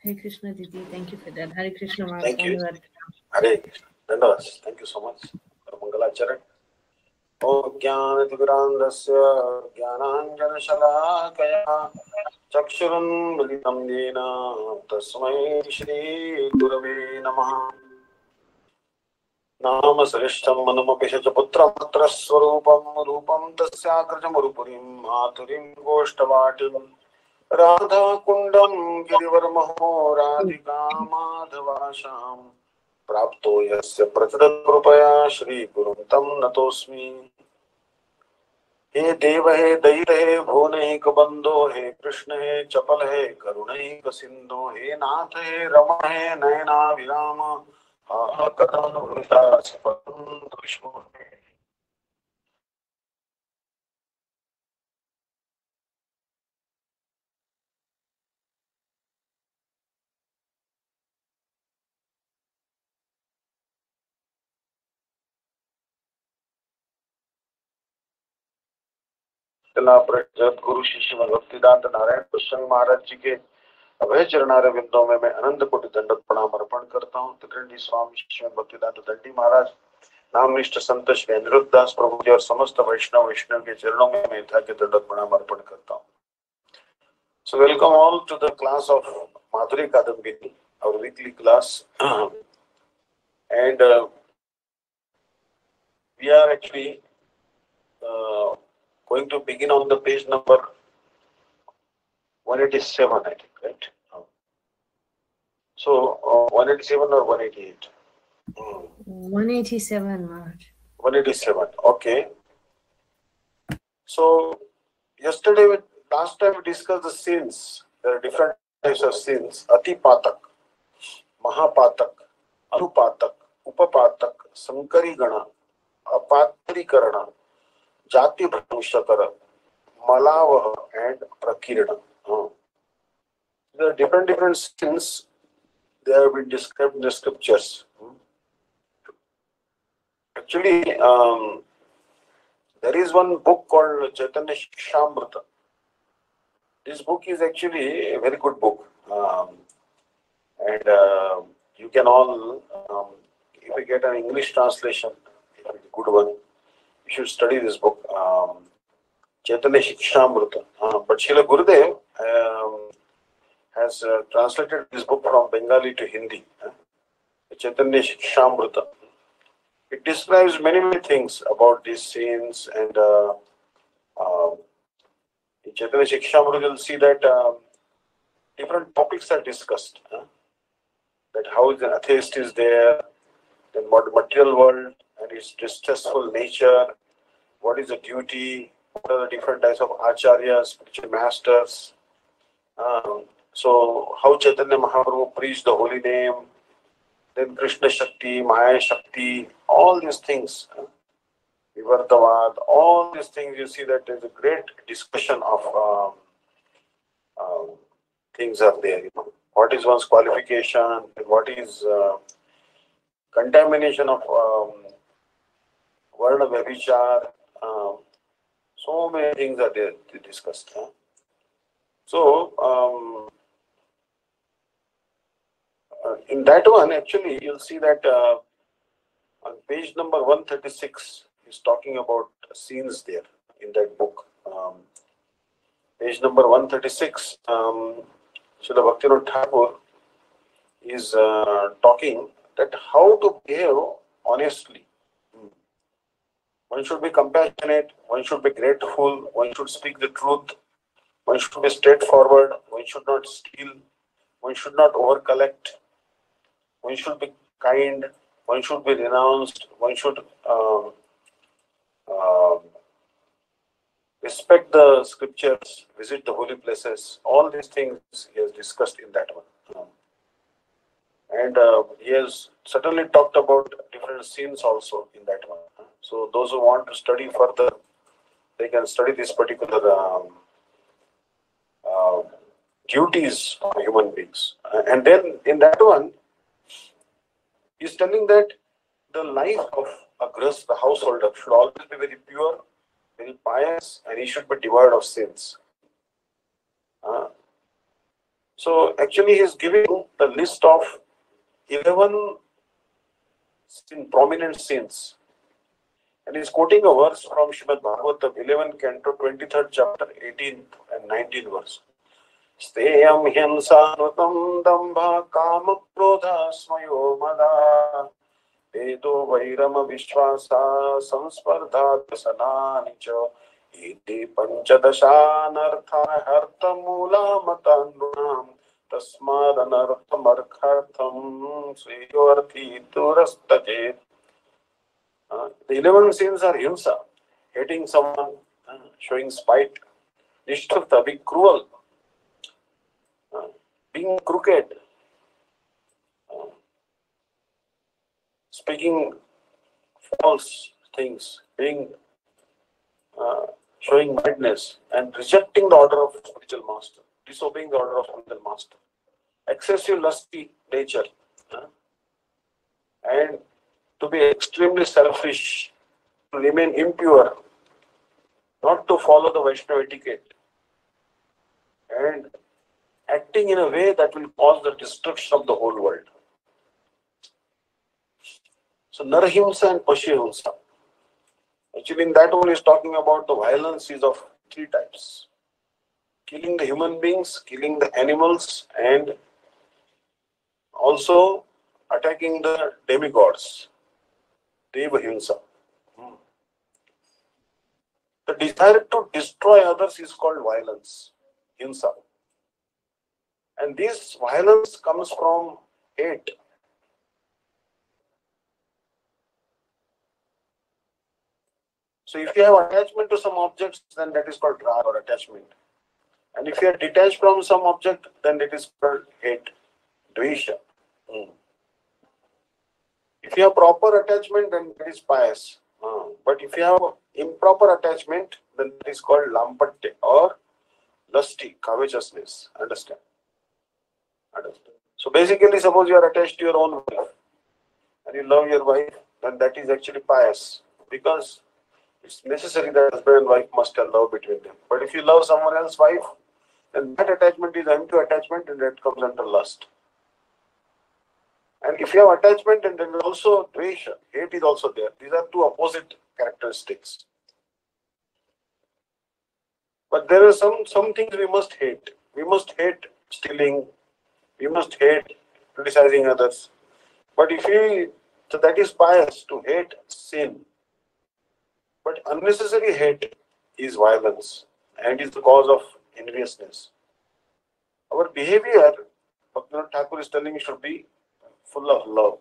Hare Krishna Didi, thank you for that. Hare Krishna Maharaj. Thank you. Hare Krishna. Dandavats. Thank you so much. Mangalacharan. Om Jnanatigrandasya Jnananjanashalakaya Chakshurun Militam Dena Tasmai Shri Gurave Namaha. Nama Sarishtam Manamapisha Putra Matra Swarupam Rupam Tasyakrajam Rupurim Maturim Goshtavatim Radha Kundam Girivarmaho Radhika Madhavasham Prapto Yasya Pratita Krupaya Shri Gurum Tam Natosmi. हे देव हे दैत हे भुवन हे कबंधो हे कृष्ण हे चपल हे करुण हे कसिंधो हे नाथ हे रमण हे नयना विराम हा कथानुभूता सपदं दुष्मो हे. जगत गुरु शिष्य भक्तिदांत नारायण प्रसन्न महाराज जी के अभय चरणारे बिंदों में मैं अनंत कोटि दंडवत प्रणाम अर्पण करता हूँ. त्रिदंडी स्वामी शिष्य भक्तिदांत दंडी महाराज नामनिष्ठ संत श्री अनिरुद्ध दास प्रभु जी और समस्त वैष्णव के चरणों में मैं यथा के दंडवत प्रणाम अर्पण करता हूँ. So welcome all to the class of Madhuri Kadambini, our weekly class, and we are actually going to begin on the page number 187, I think, right? So 187 or 188? 187, Maharaj. 187, okay. So last time we discussed the sins. There are different types of sins. Atipatak, Mahapatak, Anupatak, Upapatak, Sankarigana, Apatrikarana, Jati Bhranshakara, Malavaha, and Prakirana. There are different sins. They have been described in the scriptures. Actually, there is one book called Chaitanya Shikshamrita. This book is actually a very good book. And you can all, if you get an English translation, a good one, you should study this book. Chaitanya Shikshamrita. But Srila Gurudev has translated this book from Bengali to Hindi. Chaitanya Shikshamrita. It describes many things about these scenes, and in Chaitanya Shikshamrita you'll see that different topics are discussed. That how the atheist is there, then what the material world and its distressful nature, what is the duty, what are the different types of acharyas, spiritual masters. So how Chaitanya Mahaprabhu preached the holy name, then Krishna Shakti, Maya Shakti, all these things, Vivartavad, all these things, you see that there is a great discussion of things are there. What is one's qualification, and what is contamination of Varna Vyavichar. So many things are there discussed. So in that one, actually, you'll see that on page number 136, he's talking about scenes there in that book. Page number 136, Srila Bhaktivinoda Thakur is talking that how to behave honestly. One should be compassionate, one should be grateful, one should speak the truth, one should be straightforward, one should not steal, one should not overcollect, one should be kind, one should be renounced, one should respect the scriptures, visit the holy places. All these things he has discussed in that one. And he has certainly talked about different scenes also in that one. So those who want to study further, they can study this particular duties of human beings. And then in that one, he's telling that the life of a grahastha, the householder, should always be very pure, very pious, and he should be devoid of sins. So actually he is giving the list of 11 prominent sins. And he is quoting a verse from Srimad Bhagavatam, 11 Canto, 23rd chapter, 18 and 19 verse. Steyam hyansa nutam dambha kama krodha smayo mada vedo vairama vishwasa samspardha dasanani cha iti panchadashanartha harta mula matandunam tasmad anartham arkhartham sriyorthi turastajet. The 11 sins are himsa, hating someone, showing spite, nishthartha, being cruel, being crooked, speaking false things, being showing madness, and rejecting the order of spiritual master, disobeying the order of spiritual master, excessive lusty nature, and to be extremely selfish, to remain impure, not to follow the Vaishnava etiquette, and acting in a way that will cause the destruction of the whole world. So Narahimsa and Pashihimsa. Actually, in that one is talking about the violence is of three types. Killing the human beings, killing the animals, and also attacking the demigods. Deva Himsa. The desire to destroy others is called violence, Himsa. And this violence comes from hate. So if you have attachment to some objects, then that is called raga or attachment. And if you are detached from some object, then it is called hate, dvesha. If you have proper attachment, then it is pious. But if you have improper attachment, then it is called lampatte or lusty, covetousness. Understand? So basically, suppose you are attached to your own wife and you love your wife, then that is actually pious, because it's necessary that husband and wife must have love between them. But if you love someone else's wife, then that attachment is empty attachment, and that comes under lust. And if you have attachment, and then also dvesha, hate is also there. These are two opposite characteristics. But there are some things we must hate. We must hate stealing. We must hate criticizing others. But so that is pious, to hate sin. But unnecessary hate is violence and is the cause of enviousness. Our behavior, Bhaktivinoda Thakur is telling, should be full of love.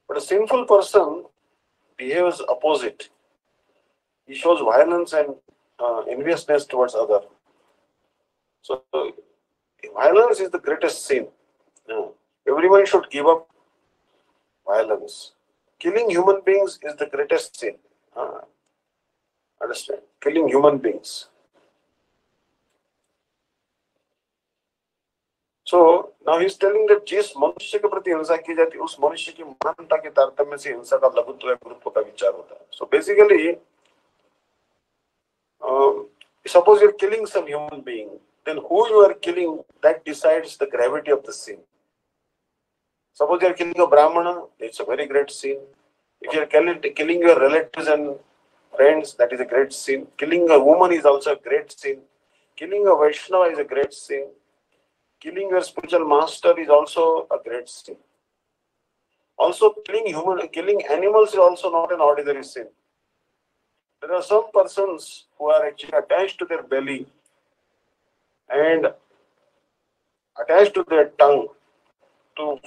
But a sinful person behaves opposite. He shows violence and enviousness towards others. So violence is the greatest sin. Everyone should give up violence. Killing human beings is the greatest sin. Understand? Killing human beings. So now he is telling that जिस मनुष्य के प्रति हिंसा की जाती है, उस मनुष्य की महानता के तारतम्य से हिंसा का लघुत्व या गुरुत्व का विचार होता है. So basically, suppose you are killing some human being, then who you are killing, that decides the gravity of the sin. Suppose you are killing a Brahmana, it's a very great sin. If you are killing your relatives and friends, that is a great sin. Killing a woman is also a great sin. Killing a Vaishnava is a great sin. Killing your spiritual master is also a great sin. Also, killing animals is also not an ordinary sin. There are some persons who are actually attached to their belly and attached to their tongue to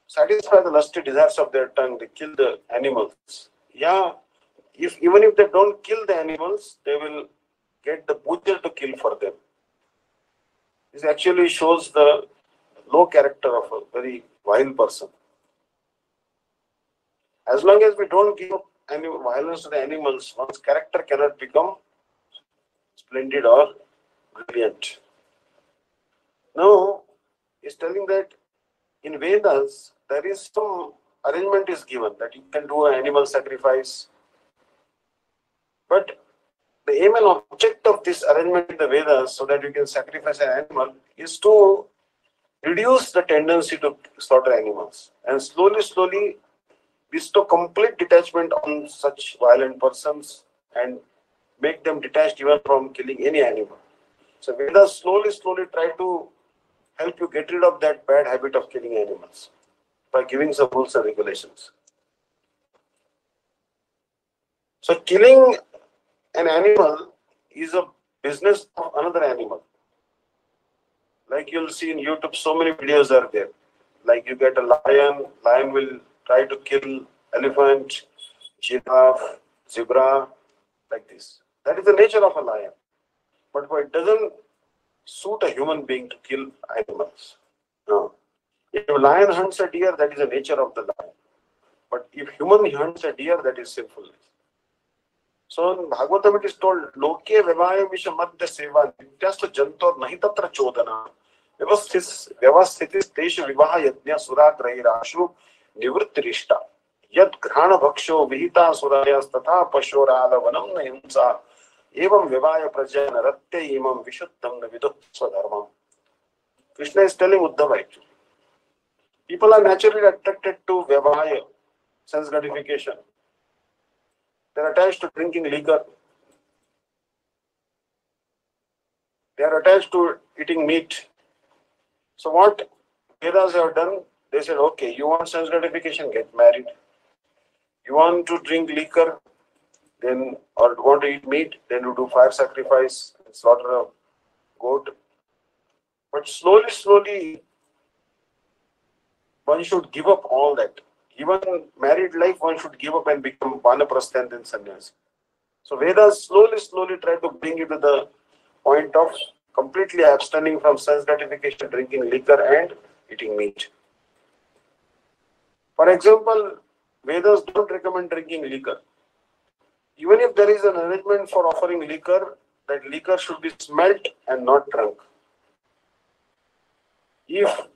satisfy the lusty desires of their tongue. They kill the animals. Yeah, even if they don't kill the animals, they will get the butcher to kill for them. This actually shows the low character of a very vile person. As long as we don't give up any violence to the animals, one's character cannot become splendid or brilliant. Now, he's telling that in Vedas, there is some arrangement is given that you can do an animal sacrifice. But the aim and object of this arrangement in the Vedas, so that you can sacrifice an animal, is to reduce the tendency to slaughter animals and slowly bestow complete detachment on such violent persons and make them detached even from killing any animal. So Vedas slowly try to help you get rid of that bad habit of killing animals by giving some rules and regulations. So killing an animal is a business of another animal. Like you'll see in YouTube, so many videos are there. Like you get a lion will try to kill elephant, giraffe, zebra, like this. That is the nature of a lion. But it doesn't suit a human being to kill animals. No. If a lion hunts a deer, that is the nature of the lion. But if human hunts a deer, that is sinfulness. So in Bhagavatam it is told, Loke vivaya misha madhya seva nityastu jantor nahi tatra chodana vyavasthitis teshu vivaha yajna suragrairashu nivrittirishta yad grhana bhaksho vihita surayas tatha pashorala vanam na himsa evam vivaya prajana ratya imam vishuddham na vidut swadharmam. Krishna is telling Uddhava actually. People are naturally attracted to vivaya, sense gratification. They are attached to drinking liquor. They are attached to eating meat. So what Vedas have done, they said, okay, you want sense gratification, get married. You want to drink liquor, then, or want to eat meat, then you do fire sacrifice, slaughter a goat. But slowly, one should give up all that. Even married life, one should give up and become vanaprastha and then sannyasi. So Vedas slowly try to bring you to the point of completely abstaining from sense gratification, drinking liquor and eating meat. For example, Vedas don't recommend drinking liquor. Even if there is an arrangement for offering liquor, that liquor should be smelt and not drunk. If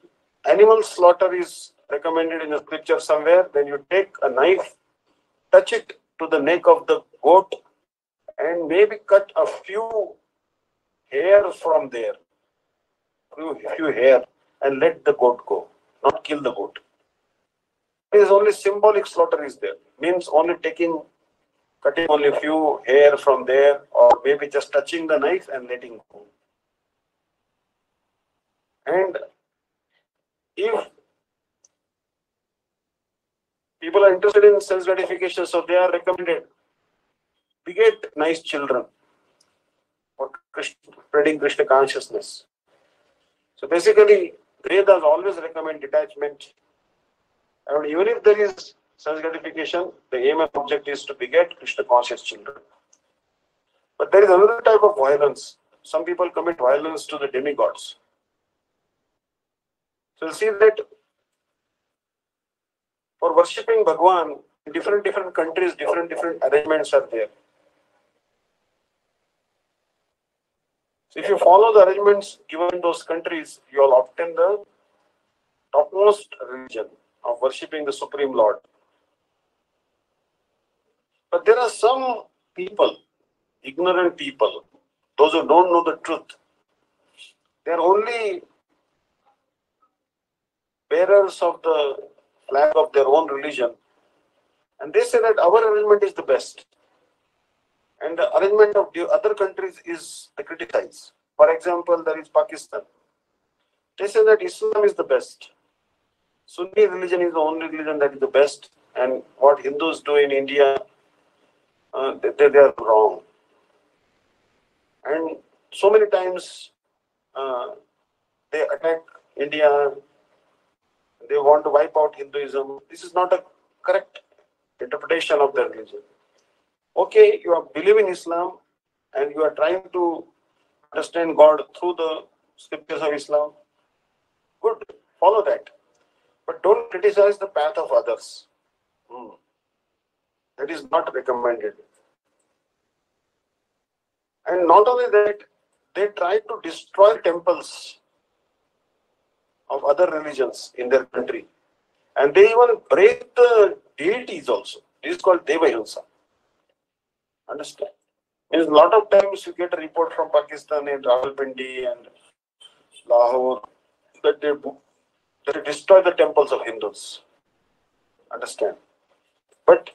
animal slaughter is recommended in the scripture somewhere, then you take a knife, touch it to the neck of the goat, and maybe cut a few hairs from there, few hair, and let the goat go, not kill the goat. It is only symbolic slaughter is there, means only cutting only a few hair from there, or maybe just touching the knife and letting go. And if people are interested in sense gratification, so they are recommended beget nice children for spreading Krishna consciousness. So basically, Vedas always recommend detachment. And even if there is sense gratification, the aim and object is to beget Krishna conscious children. But there is another type of violence. Some people commit violence to the demigods. So you see that for worshipping Bhagwan, in different countries, different arrangements are there. So if you follow the arrangements given in those countries, you will obtain the topmost religion of worshipping the Supreme Lord. But there are some people, ignorant people, those who don't know the truth. They are only bearers of the flag of their own religion. And they say that our arrangement is the best. And the arrangement of the other countries is the criticized. For example, there is Pakistan. They say that Islam is the best. Sunni religion is the only religion that is the best. And what Hindus do in India, they are wrong. And so many times they attack India. They want to wipe out Hinduism. This is not a correct interpretation of their religion. Okay, you are believing Islam and you are trying to understand God through the scriptures of Islam. Good, follow that. But don't criticize the path of others. That is not recommended. And not only that, they try to destroy temples of other religions in their country. And they even break the deities also. This is called Deva Hinsa. Understand? Means a lot of times you get a report from Pakistan and Rawalpindi and Lahore that they destroy the temples of Hindus. Understand? But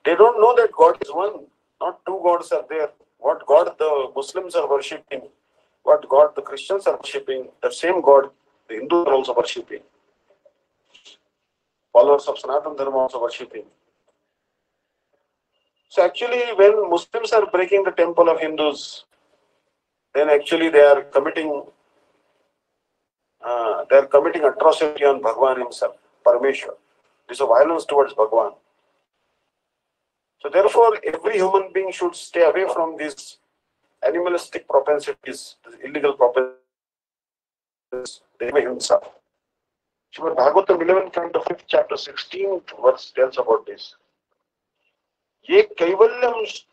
they don't know that God is one. Not two gods are there. What God the Muslims are worshipping, what God the Christians are worshipping, the same God the Hindus are also worshipping. Followers of Sanatana Dharma also worshipping. So actually, when Muslims are breaking the temple of Hindus, then actually they are committing atrocity on Bhagwan himself, Parameshwar. This is a violence towards Bhagwan. So therefore, every human being should stay away from these animalistic propensities, these illegal propensities, himself. Srimad Bhagavatam 11, from the 5th chapter, 16th verse tells about this. Ye kaivalyam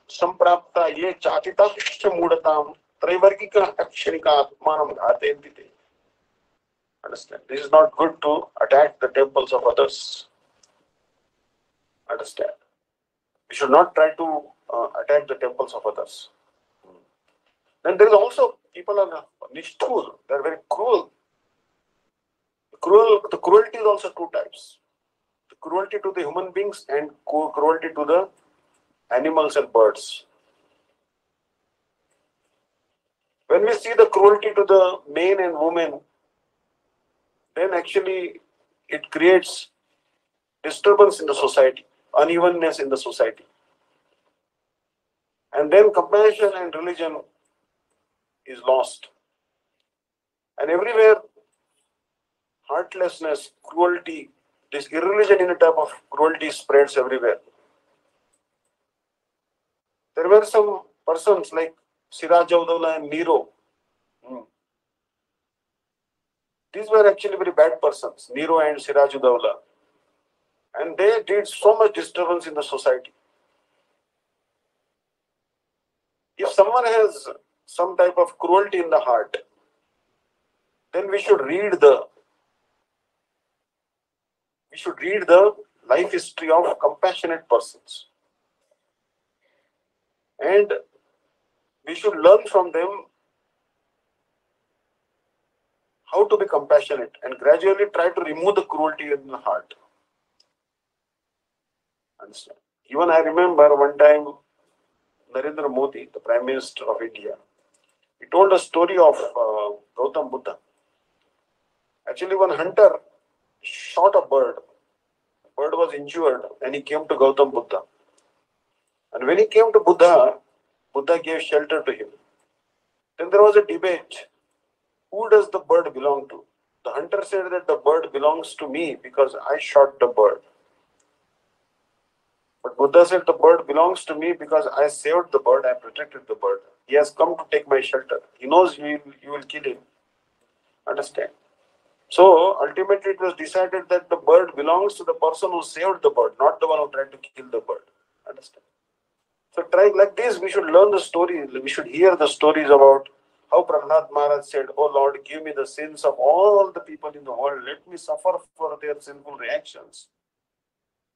samprapta ye chatitasya mudatam traivargika akshanika atmanam ghatentite. Understand? This is not good to attack the temples of others. Understand? We should not try to attack the temples of others. Then there is also, people are nishthur, they are very cruel. The cruelty is also two types. The cruelty to the human beings and cruelty to the animals and birds. When we see the cruelty to the men and women, then actually it creates disturbance in the society, unevenness in the society. And then compassion and religion is lost. And everywhere, heartlessness, cruelty, this irreligion in a type of cruelty spreads everywhere. There were some persons like Siraj-ud-Dawla and Nero. These were actually very bad persons, Nero and Siraj-ud-Dawla. And they did so much disturbance in the society. If someone has some type of cruelty in the heart, then we should read the life history of compassionate persons. And we should learn from them how to be compassionate and gradually try to remove the cruelty in the heart. Understand? Even I remember one time Narendra Modi, the Prime Minister of India, he told a story of Gautam Buddha. Actually, one hunter shot a bird. The bird was injured and he came to Gautam Buddha. And when he came to Buddha, Buddha gave shelter to him. Then there was a debate. Who does the bird belong to? The hunter said that the bird belongs to me because I shot the bird. But Buddha said the bird belongs to me because I saved the bird, I protected the bird. He has come to take my shelter. He knows you will kill him. Understand? So ultimately it was decided that the bird belongs to the person who saved the bird, not the one who tried to kill the bird. Understand? So try like this, we should learn the story. We should hear the stories about how Prahlad Maharaj said, "Oh Lord, give me the sins of all the people in the world. Let me suffer for their sinful reactions."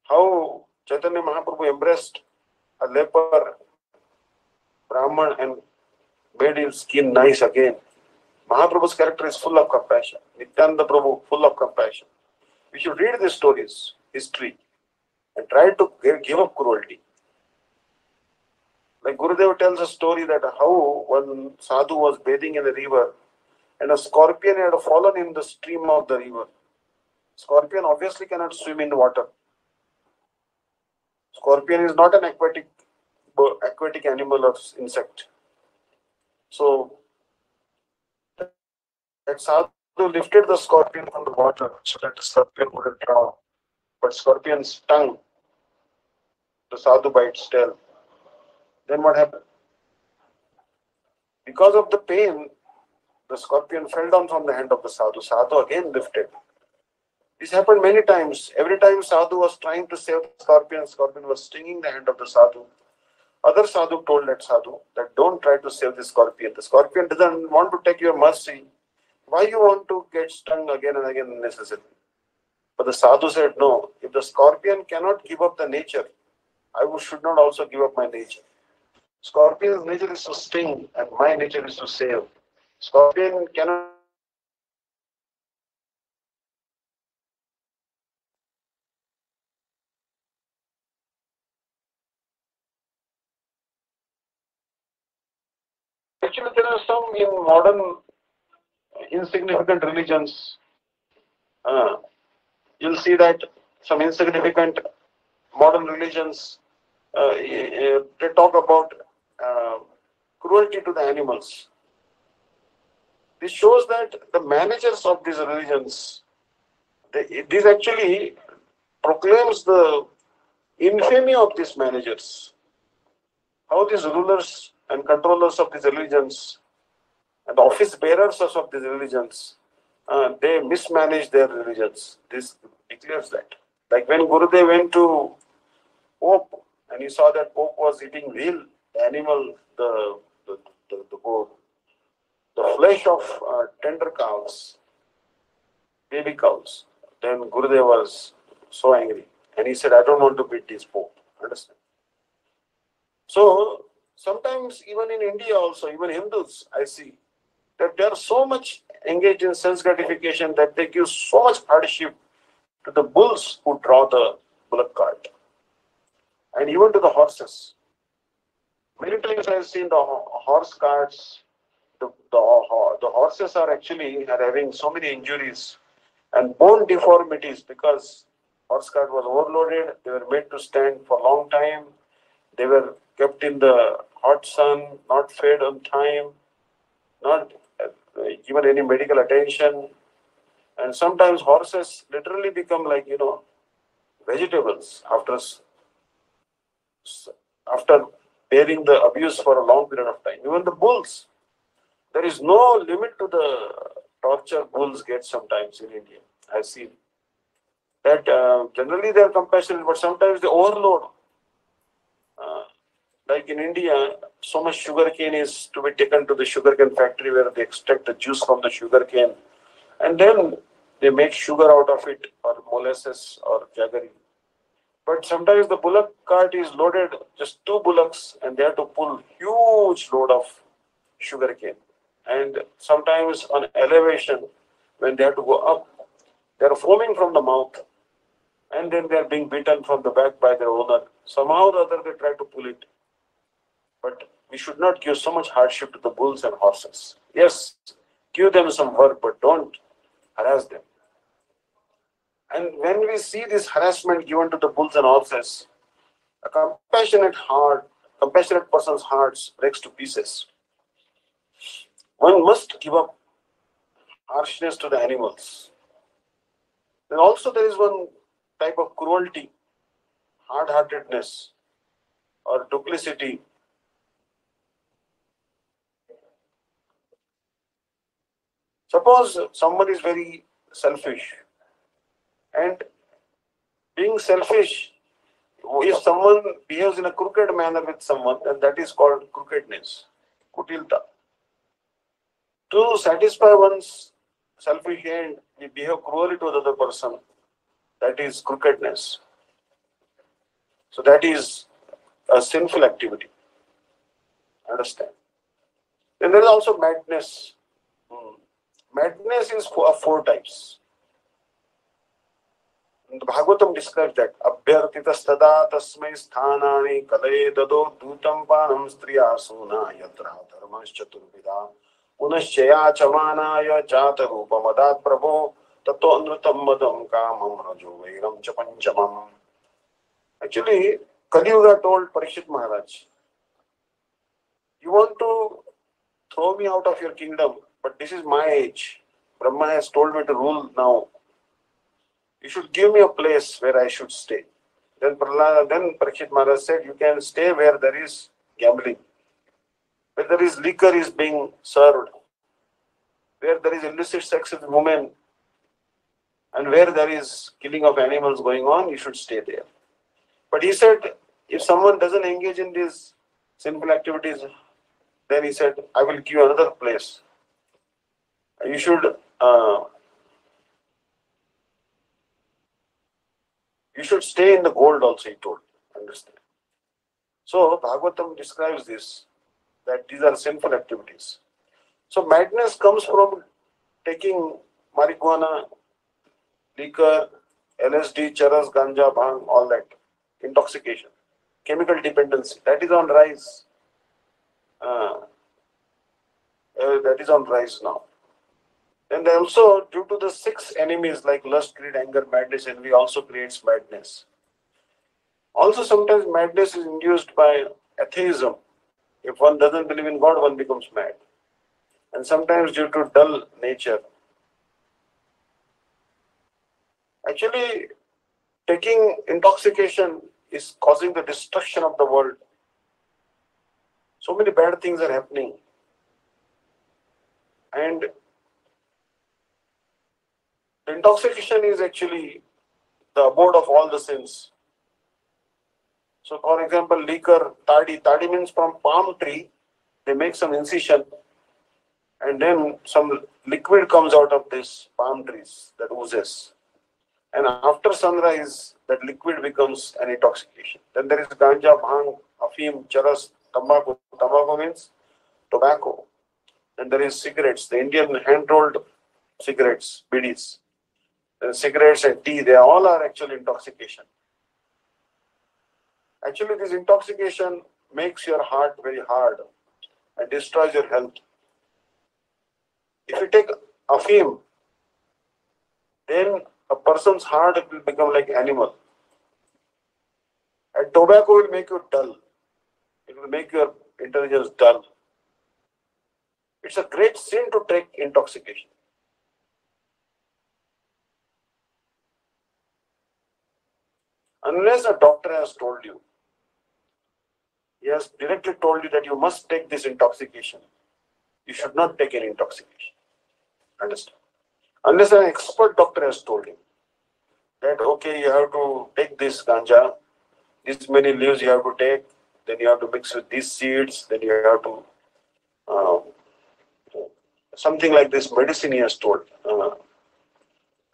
How Chaitanya Mahaprabhu embraced a leper Brahman and made his skin nice again. Mahaprabhu's character is full of compassion. Nityananda Prabhu, full of compassion. We should read these stories, history, and try to give up cruelty. Like Gurudev tells a story that how one sadhu was bathing in a river and a scorpion had fallen in the stream of the river. Scorpion obviously cannot swim in water. Scorpion is not an aquatic animal or insect. So that sadhu lifted the scorpion from the water so that the scorpion wouldn't drown. But scorpion stung the sadhu by its tail. Then what happened? Because of the pain, the scorpion fell down from the hand of the sadhu. Sadhu again lifted. This happened many times. Every time sadhu was trying to save the scorpion was stinging the hand of the sadhu. Other sadhu told that sadhu that don't try to save the scorpion. The scorpion doesn't want to take your mercy. Why you want to get stung again and again unnecessarily? But the sadhu said, no, if the scorpion cannot give up the nature, I should not also give up my nature. Scorpion's nature is to sting, and my nature is to save. Scorpion cannot be stung by me. Actually, there are some in modern insignificant religions. Uh, you'll see that some insignificant modern religions they talk about uh, cruelty to the animals. This shows that the managers of these religions, this actually proclaims the infamy of these managers. How these rulers and controllers of these religions and the office bearers of these religions, they mismanage their religions. This declares that. Like when Gurudev went to Pope and he saw that Pope was eating veal, the animal, the flesh of tender cows, baby cows. Then Gurudev was so angry and he said, I don't want to beat this Pope. Understand? So sometimes even in India also, even Hindus, I see that they are so much engaged in sense gratification that they give so much hardship to the bulls who draw the bullock cart and even to the horses. Many times I've seen the horse carts, the horses are actually are having so many injuries and bone deformities because horse cart was overloaded. They were made to stand for a long time. They were kept in the hot sun, not fed on time, not given any medical attention. And sometimes horses literally become like, vegetables after bearing the abuse for a long period of time. Even the bulls, there is no limit to the torture bulls get sometimes in India. I've seen that generally they are compassionate, but sometimes they overload. Uh, like in India, so much sugarcane is to be taken to the sugarcane factory where they extract the juice from the sugarcane and then they make sugar out of it or molasses or jaggery. But sometimes the bullock cart is loaded, just two bullocks, and they have to pull huge load of sugarcane. And sometimes on elevation, when they have to go up, they are foaming from the mouth, and then they are being beaten from the back by their owner. Somehow or other, they try to pull it. But we should not give so much hardship to the bulls and horses. Yes, give them some work, but don't harass them. And when we see this harassment given to the bulls and horses, a compassionate person's heart breaks to pieces. One must give up harshness to the animals. Then also there is one type of cruelty, hard-heartedness, or duplicity. Suppose someone is very selfish, and being selfish, if someone behaves in a crooked manner with someone, then that is called crookedness, kutilta. To satisfy one's selfish end, we behave cruelly to the other person. That is crookedness. So that is a sinful activity. Understand? Then there is also madness. Madness is of four types. The Bhagavatam describes that. Abhyartitastada tasmai sthanani kalaye dado dutam panam striya suna yatra dharmas chaturvida punaschaya chamanaya jata rupa madat prabho tato anrutam madam kamam rajo vairam cha panchamam. Actually, Kali Yuga told Parikshit Maharaj, you want to throw me out of your kingdom, but this is my age. Brahma has told me to rule now. You should give me a place where I should stay. Then Parikshit Maharaj said, you can stay where there is gambling, where there is liquor is being served, where there is illicit sex with women, and where there is killing of animals going on, you should stay there. But he said, if someone doesn't engage in these sinful activities, then he said, I will give you another place. You should stay in the gold also, he told. Understand? So Bhagavatam describes this, that these are sinful activities. So madness comes from taking marijuana, liquor, LSD, charas, ganja, bhang, all that. Intoxication, chemical dependency, that is on rise. That is on rise now. And also, due to the 6 enemies like lust, greed, anger, madness, envy, also creates madness. Also, sometimes madness is induced by atheism. If one doesn't believe in God, one becomes mad. And sometimes due to dull nature. Actually, taking intoxication is causing the destruction of the world. So many bad things are happening. And the intoxication is actually the abode of all the sins. So, for example, liquor, tadi. Tadi means from palm tree, they make some incision, and then some liquid comes out of this palm trees that oozes. And after sunrise, that liquid becomes an intoxication. Then there is ganja, bhang, afim, charas, tobacco. Tobacco means tobacco. Then there is cigarettes, the Indian hand-rolled cigarettes, bidis. Then cigarettes and tea, they all are actually intoxication. Actually, this intoxication makes your heart very hard and destroys your health. If you take afim, then a person's heart will become like animal. And tobacco will make you dull. It will make your intelligence dull. It's a great sin to take intoxication. Unless a doctor has told you, he has directly told you that you must take this intoxication, you should not take any intoxication. Understand? Unless an expert doctor has told you that, okay, you have to take this ganja, this many leaves you have to take, then you have to mix with these seeds, then you have to, something like this medicine he has told.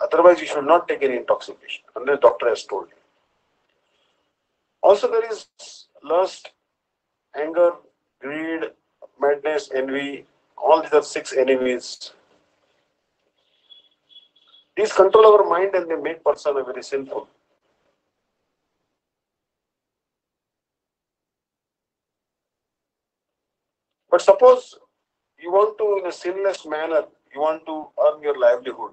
Otherwise, you should not take any intoxication, unless doctor has told you. Also, there is lust, anger, greed, madness, envy. All these are 6 enemies. These control our mind and they make person very sinful. But suppose you want to, in a sinless manner, you want to earn your livelihood,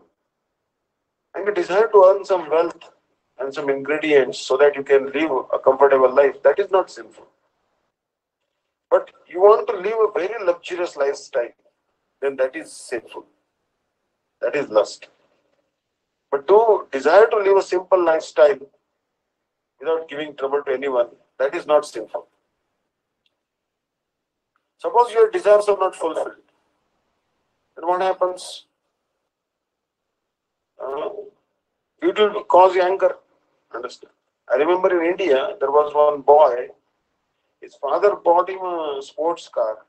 and you desire to earn some wealth and some ingredients so that you can live a comfortable life, that is not sinful. But you want to live a very luxurious lifestyle, then that is sinful. That is lust. But to desire to live a simple lifestyle without giving trouble to anyone, that is not sinful. Suppose your desires are not fulfilled, then what happens? It will cause anger. Understand? I remember in India, there was one boy, his father bought him a sports car,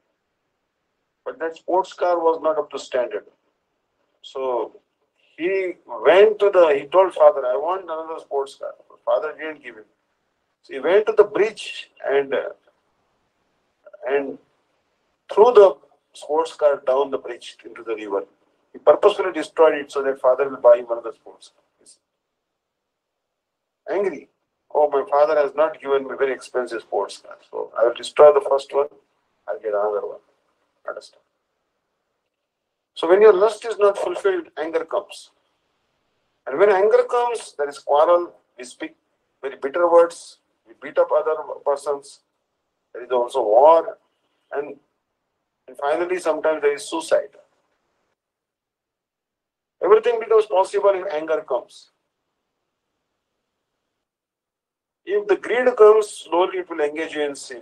but that sports car was not up to standard. So he he told father, I want another sports car. Father didn't give him. So he went to the bridge and threw the sports car down the bridge into the river. He purposefully destroyed it so that father will buy him another sports car. He's angry. Oh, my father has not given me very expensive sports car. So I will destroy the first one, I'll get another one. Understand? So when your lust is not fulfilled, anger comes. And when anger comes, there is quarrel, we speak very bitter words, we beat up other persons, there is also war, and finally sometimes there is suicide. Everything becomes possible if anger comes. If the greed comes, slowly it will engage you in sin.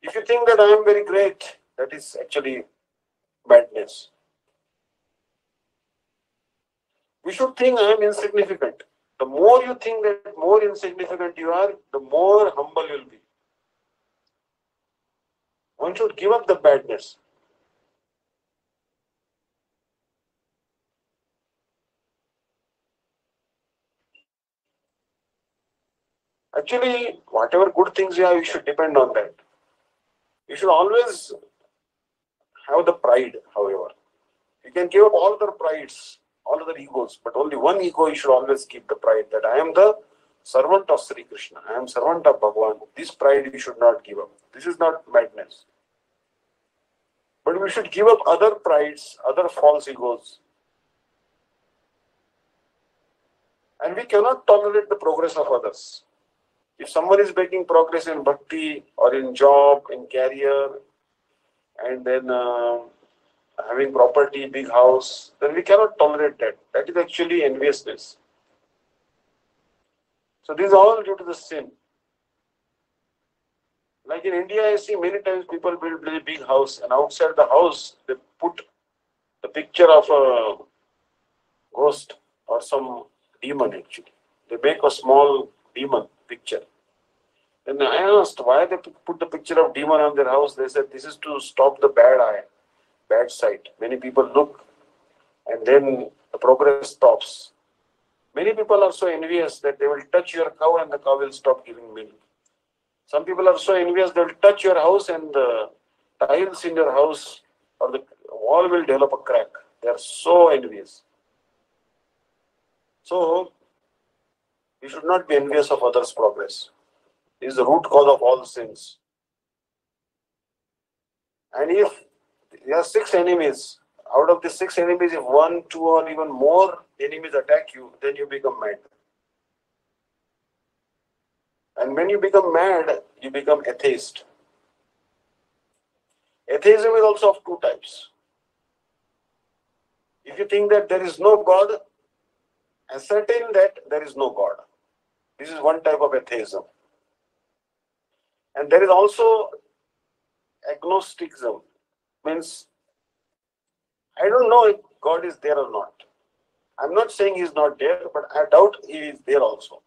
If you think that I am very great, that is actually madness. We should think I am insignificant. The more you think that more insignificant you are, the more humble you will be. One should give up the badness. Actually, whatever good things you have, you should depend on that. You should always have the pride, however. You can give up all other prides, all other egos, but only one ego you should always keep, the pride that I am the servant of Sri Krishna, I am servant of Bhagavan. This pride you should not give up. This is not madness. But we should give up other prides, other false egos. And we cannot tolerate the progress of others. If someone is making progress in bhakti or in job, in career, and then having property, big house, then we cannot tolerate that. That is actually enviousness. So this is all due to the sin. Like in India, I see many times people build a big house, and outside the house they put the picture of a ghost or some demon actually. They make a small demon picture. Then I asked why they put the picture of demon on their house. They said this is to stop the bad eye, bad sight. Many people look and then the progress stops. Many people are so envious that they will touch your cow and the cow will stop giving milk. Some people are so envious they will touch your house and the tiles in your house or the wall will develop a crack. They are so envious. So, we should not be envious of others' progress. This is the root cause of all sins. And if there are 6 enemies, out of the 6 enemies, if 1, 2 or even more enemies attack you, then you become mad. And when you become mad, you become atheist. Atheism is also of 2 types. If you think that there is no God, ascertain that there is no God. This is one type of atheism. And there is also agnosticism. Means, I don't know if God is there or not. I'm not saying he is not there, but I doubt he is there also.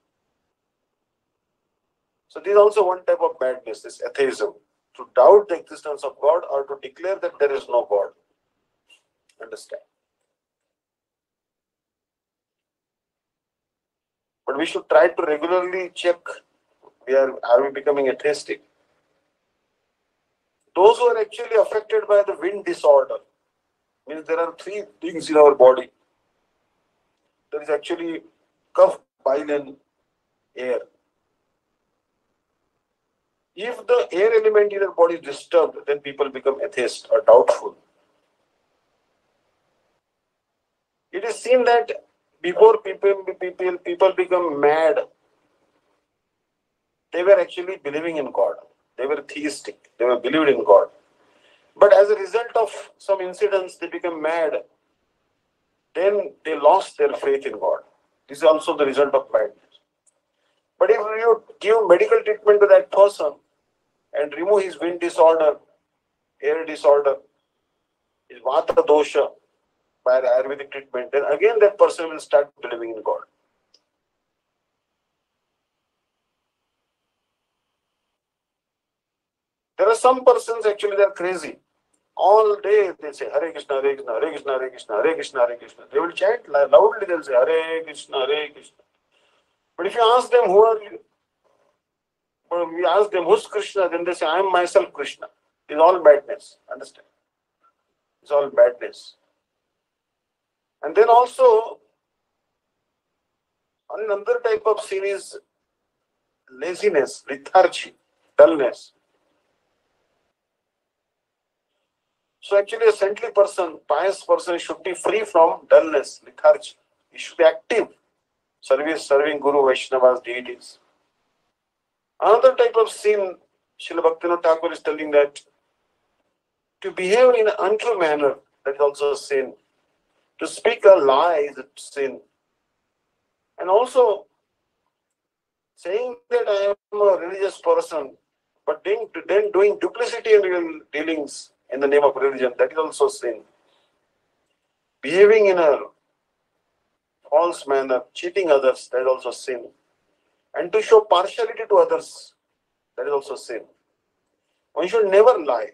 So this is also one type of madness, this atheism. To doubt the existence of God or to declare that there is no God. Understand? But we should try to regularly check, are we becoming atheistic? Those who are actually affected by the wind disorder, means there are 3 things in our body. There is actually cough, bile and air. If the air element in your body is disturbed, then people become atheist or doubtful. It is seen that before people become mad, they were actually believing in God. They were theistic. They were believed in God. But as a result of some incidents, they become mad. Then they lost their faith in God. This is also the result of madness. But if you give medical treatment to that person and remove his wind disorder, air disorder, his vata dosha by Ayurvedic treatment, then again that person will start believing in God. There are some persons actually they are crazy. All day they say Hare Krishna, Hare Krishna, Hare Krishna, Hare Krishna, Hare Krishna, Hare Krishna. They will chant loudly, they will say Hare Krishna, Hare Krishna. But if you ask them who are you, or we ask them who's Krishna, then they say I am myself Krishna. It's all madness. Understand? It's all madness. And then also another type of sin is laziness, lethargy, dullness. So actually a saintly person, pious person should be free from dullness, lethargy. He should be active, serving Guru, Vaishnavas, deities. Another type of sin, Srila Bhaktivinoda Thakur is telling that to behave in an untrue manner, that is also a sin. To speak a lie is a sin. And also saying that I am a religious person, but then doing duplicity in real dealings in the name of religion, that is also sin. Behaving in a false manner, cheating others, that is also sin. And to show partiality to others, that is also sin. One should never lie.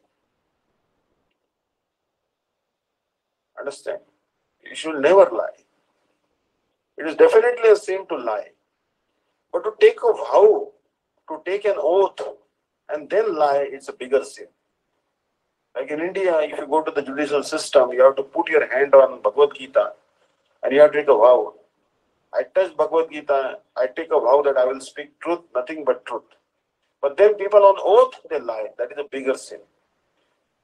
Understand? You should never lie. It is definitely a sin to lie. But to take a vow to take an oath and then lie, it's a bigger sin. Like in India, if you go to the judicial system, you have to put your hand on Bhagavad Gita and you have to take a vow. I touch Bhagavad Gita, I take a vow that I will speak truth, nothing but truth. But then people on oath, they lie. That is a bigger sin.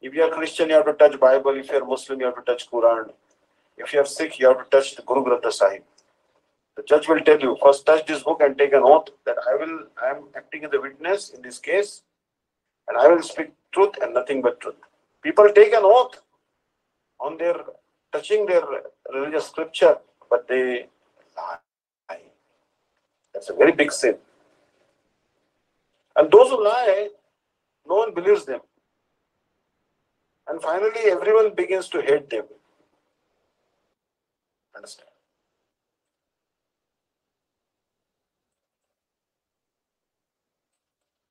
If you are Christian, you have to touch Bible. If you are Muslim, you have to touch Quran. If you are Sikh, you have to touch the Guru Granth Sahib. The judge will tell you, first touch this book and take an oath that I am acting as a witness in this case and I will speak truth and nothing but truth. People take an oath on their touching their religious scripture, but they lie. That's a very big sin. And those who lie, no one believes them. And finally, everyone begins to hate them. Understand?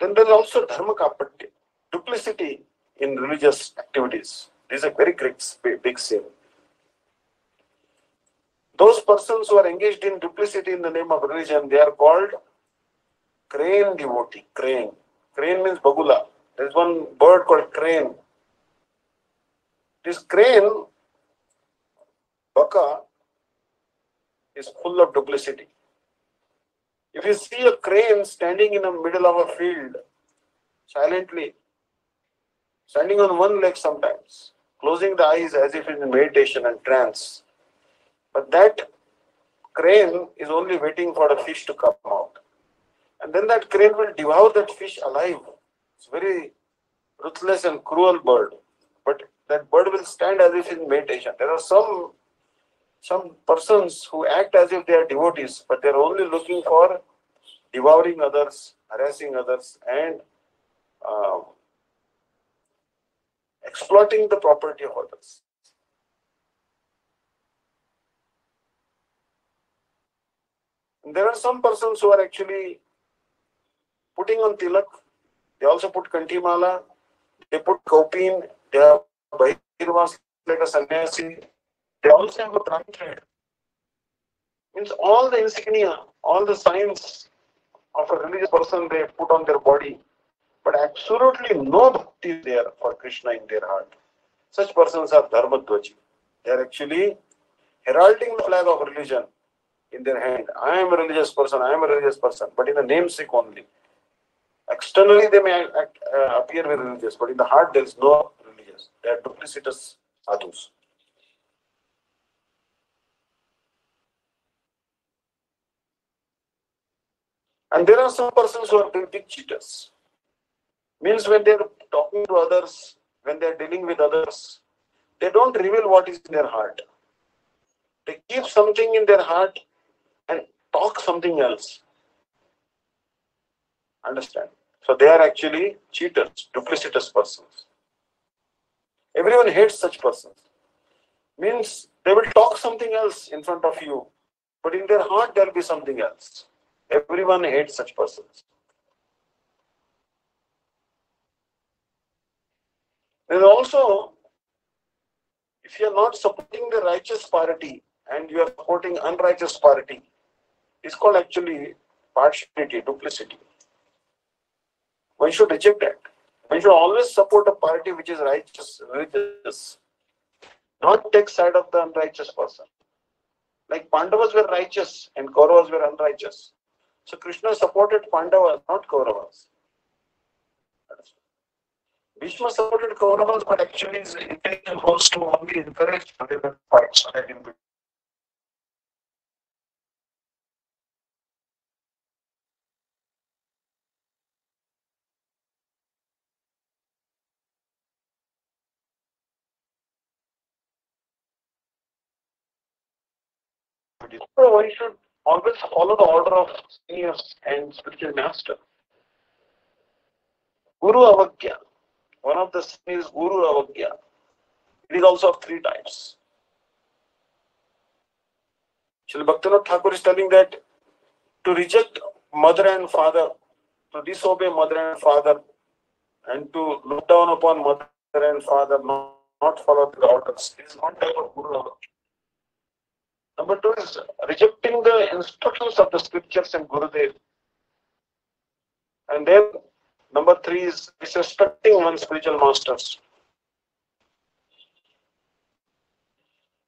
Then there is also dharma kapatya, duplicity in religious activities. This is a very big sin. Those persons who are engaged in duplicity in the name of religion, they are called crane devotee. Crane. Crane means bagula. There is one bird called crane. This crane, baka, is full of duplicity. If you see a crane standing in the middle of a field, silently, standing on one leg sometimes, closing the eyes as if in meditation and trance, but that crane is only waiting for the fish to come out. And then that crane will devour that fish alive. It's a very ruthless and cruel bird. But that bird will stand as if in meditation. There are some persons who act as if they are devotees, but they are only looking for devouring others, harassing others, and exploiting the property of others. And there are some persons who are actually putting on tilak. They also put kantimala. They put kaupin. They have bahirvas like a sannyasi. They also have a prank thread. Means all the insignia, all the signs of a religious person they put on their body, but absolutely no bhakti is there for Krishna in their heart. Such persons are dharmadvaji. They are actually heralding the flag of religion in their hand. I am a religious person, but in the namesake only. Externally they may appear very religious, but in the heart there is no religious. They are duplicitous sadhus. And there are some persons who are big cheaters. Means when they are talking to others, when they are dealing with others, they don't reveal what is in their heart. They keep something in their heart and talk something else. Understand? So they are actually cheaters, duplicitous persons. Everyone hates such persons. Means they will talk something else in front of you, but in their heart there will be something else. Everyone hates such persons. There is also, if you are not supporting the righteous party and you are supporting unrighteous party, it's called actually partiality, duplicity. One should reject that. One should always support a party which is righteous, religious, not take side of the unrighteous person. Like Pandavas were righteous and Kauravas were unrighteous. So Krishna supported Pandavas, not Kauravas. Bhishma supported Kauravas, but actually his intention was to only encourage different fights. So one should always follow the order of seniors and spiritual master. Guru Avagya. One of the sin is Guru Avagya. It is also of three types. Srila Bhaktivinoda Thakur is telling that to reject mother and father, to disobey mother and father, and to look down upon mother and father, not follow the orders, is one type of Guru Avagya. Number two is rejecting the instructions of the scriptures and Gurudev. And then number 3 is disrespecting one's spiritual masters.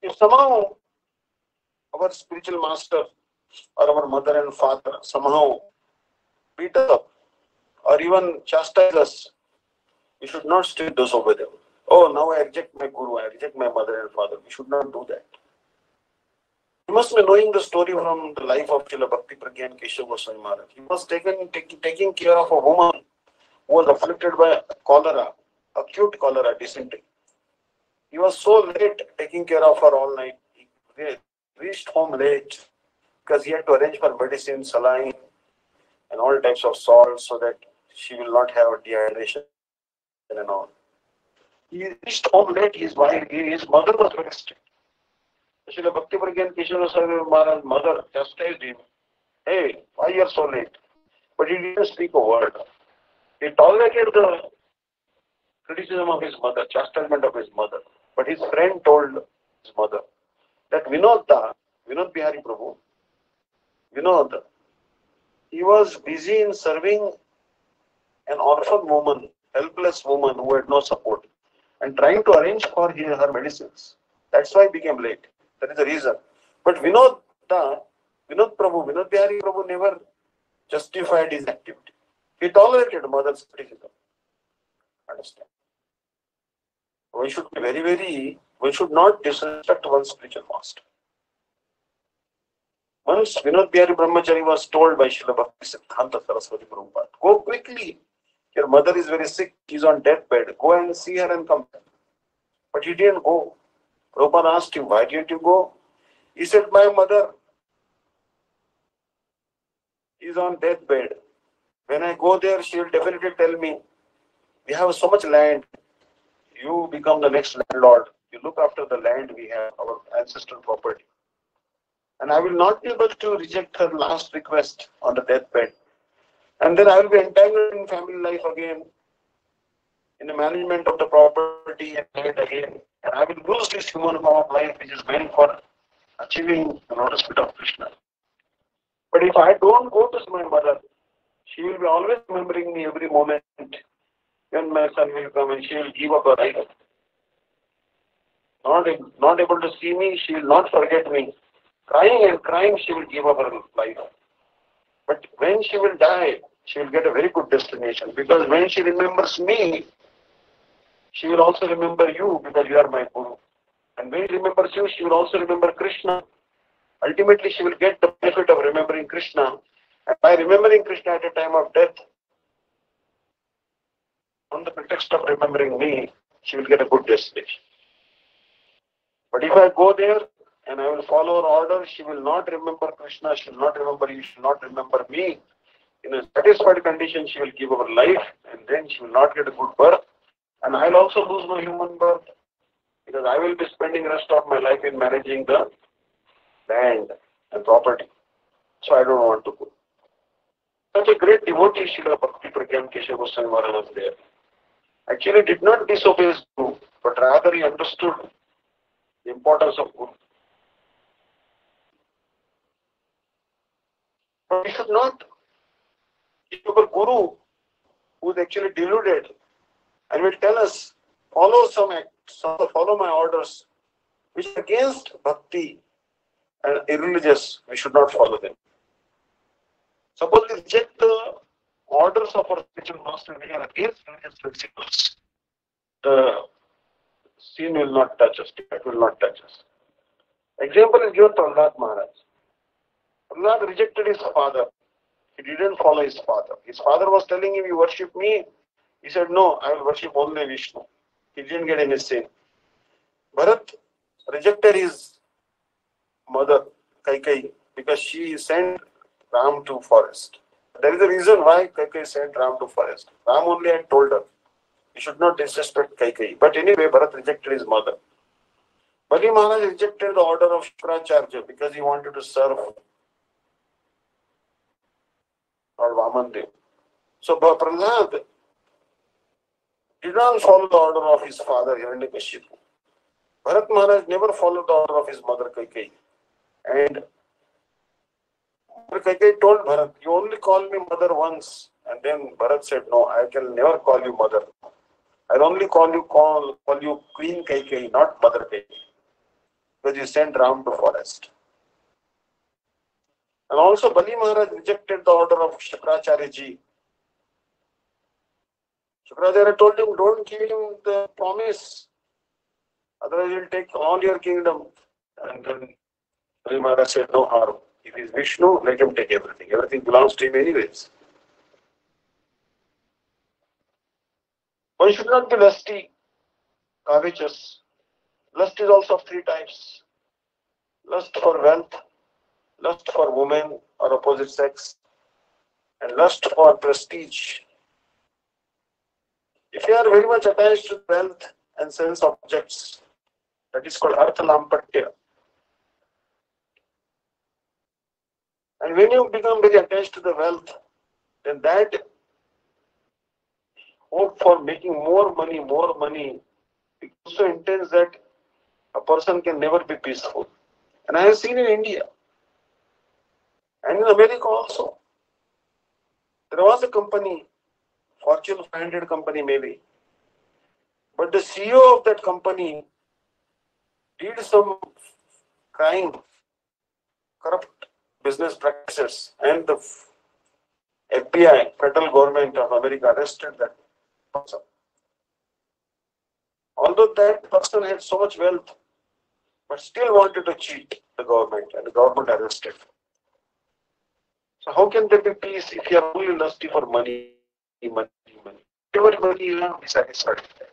If somehow our spiritual master or our mother and father somehow beat us up or even chastise us, we should not still disobey them. Oh, now I reject my guru, I reject my mother and father. We should not do that. You must be knowing the story from the life of Srila Bhakti Pragyan Keshav Goswami Maharaj. He was taking care of a woman who was afflicted by cholera, acute cholera, dysentery. He was so late taking care of her all night. He reached home late because he had to arrange for medicine, saline, and all types of salts so that she will not have dehydration and all. He reached home late. His mother was very strict. Srila Bhakti Pragyan Keshav Goswami Maharaj's mother chastised him. Hey, why you are so late? But he didn't speak a word. He tolerated the criticism of his mother, chastisement of his mother. But his friend told his mother that Vinod Bihari Prabhu, Vinod, he was busy in serving an orphan woman, helpless woman who had no support, and trying to arrange for her medicines. That's why he became late. That is the reason. But Vinod Bihari Prabhu never justified his activity. He tolerated mother's criticism. Understand? We should be we should not disrespect one's spiritual master. Once Vinod Bihari Brahmachari was told by Srila Bhakti Siddhanta Saraswati Prabhupada, go quickly. Your mother is very sick. She's on deathbed. Go and see her and come back. But he didn't go. Prabhupada asked him, why didn't you go? He said, my mother is on deathbed. When I go there, she will definitely tell me, we have so much land. You become the next landlord. You look after the land we have, our ancestral property. And I will not be able to reject her last request on the deathbed. And then I will be entangled in family life again, in the management of the property and land again. And I will lose this human form of life which is meant for achieving the lotus feet of Krishna. But if I don't go to my mother, she will be always remembering me every moment. When my son will come and she will give up her life. Not able to see me, she will not forget me. Crying and crying, she will give up her life. But when she will die, she will get a very good destination. Because when she remembers me, she will also remember you because you are my guru. And when she remembers you, she will also remember Krishna. Ultimately, she will get the benefit of remembering Krishna. And by remembering Krishna at a time of death, on the pretext of remembering me, she will get a good destination. But if I go there and I will follow her order, she will not remember Krishna, she will not remember you, she will not remember me. In a satisfied condition, she will give her life and then she will not get a good birth. And I will also lose my human birth because I will be spending the rest of my life in managing the land and property. So I don't want to go. Such a great devotee, Srila Bhakti Pragyan Keshav Goswami Maharaj was there. Actually did not disobey his guru, but rather he understood the importance of guru. But we should not give a guru who is actually deluded and will tell us, follow my orders, which are against bhakti and irreligious, we should not follow them. Suppose we reject the orders of our spiritual master, we are against religious principles. The sin will not touch us, it will not touch us. Example is given Prahlad Maharaj. Prahlad rejected his father. He didn't follow his father. His father was telling him, you worship me. He said, no, I will worship only Vishnu. He didn't get any sin. Bharat rejected his mother, Kaikeyi, because she sent Ram to forest. There is a reason why Kaikeyi sent Ram to forest. Ram only had told her, you should not disrespect Kaikeyi. But anyway, Bharat rejected his mother. Bali Maharaj rejected the order of Shukracharya because he wanted to serve Lord Vamandev. So Prahlad did not follow the order of his father Hiranyakashipu. Bharat Maharaj never followed the order of his mother Kaikeyi. And Kaikeyi told Bharat, you only call me mother once And then Bharat said, no, I can never call you mother. I'll only call you Queen Kaikeyi, not Mother Kaikeyi. Because you sent Ram to forest. And also Bali Maharaj rejected the order of Shukracharya ji. Shukracharya told him, don't give him the promise. Otherwise he'll take all your kingdom. And then Bali Maharaj said, no harm. If he's Vishnu, let him take everything. Everything belongs to him anyways. One should not be lusty, covetous. Lust is also of three types. Lust for wealth, lust for women or opposite sex, and lust for prestige. If you are very much attached to wealth and sense objects, that is called Artha Lampatya. And when you become very attached to the wealth, then that hope for making more money becomes so intense that a person can never be peaceful. And I have seen in India and in America also. There was a company, Fortune 500 company maybe, but the CEO of that company did some crime, corrupt business practices, and the FBI, federal government of America, arrested that person. Although that person had so much wealth, but still wanted to cheat the government, and the government arrested him. So how can there be peace if you are only lusty for money? Whatever money you have, be satisfied with that.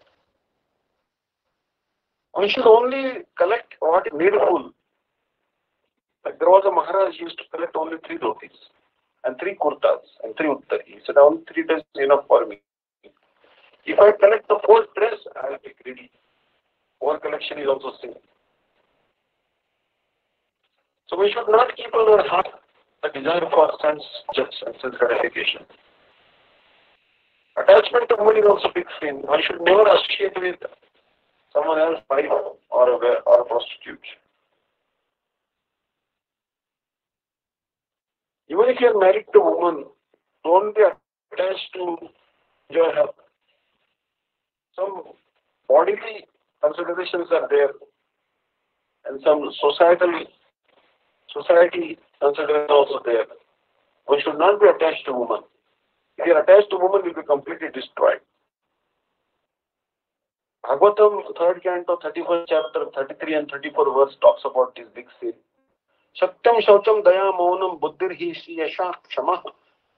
One should only collect what is needful. Like there was a Maharaj who used to collect only 3 dhotis and 3 kurtas and 3 uttari. He said, only 3 days is enough for me. If I collect the 4th dress, I will be greedy. Over collection is also sin. So we should not keep in our heart the desire for sense and sense gratification. Attachment to money is also big sin. One should never associate with someone else's wife or a prostitute. Even if you are married to a woman, don't be attached to your health. Some bodily considerations are there and some society considerations are also there. One should not be attached to woman. If you are attached to woman, you will be completely destroyed. Bhagavatam, 3rd canto, 31st chapter, 33 and 34 verse talks about this big sin. Satyam shaucham daya maunam buddhirhi shriyasha kshama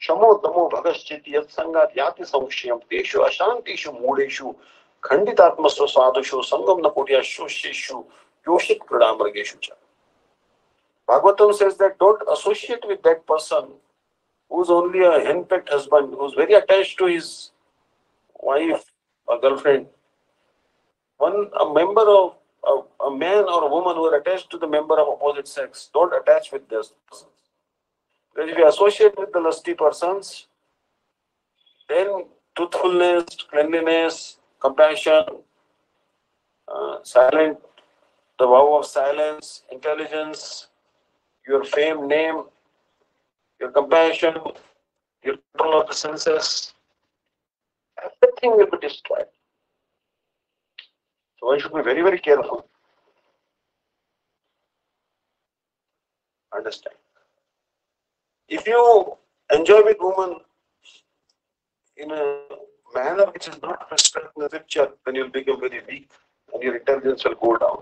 shamo damo bhagaschiti yat sangat yati samshyam teshu ashantishu mudeshu khanditatmasva sadushu sangam nakuryashu sheshu yoshit pradamrageshu cha. Bhagavatam says that don't associate with that person who's only a henpecked husband, who's very attached to his wife or girlfriend. A member of a man or a woman who are attached to the member of opposite sex, don't attach with those persons. Because if you associate with the lusty persons, then truthfulness, cleanliness, compassion, silent, the vow of silence, intelligence, your fame, name, your compassion, your control of the senses, everything will be destroyed. So one should be very, very careful. Understand. If you enjoy with woman in a manner which is not prescribed in the scripture, then you'll become very weak and your intelligence will go down.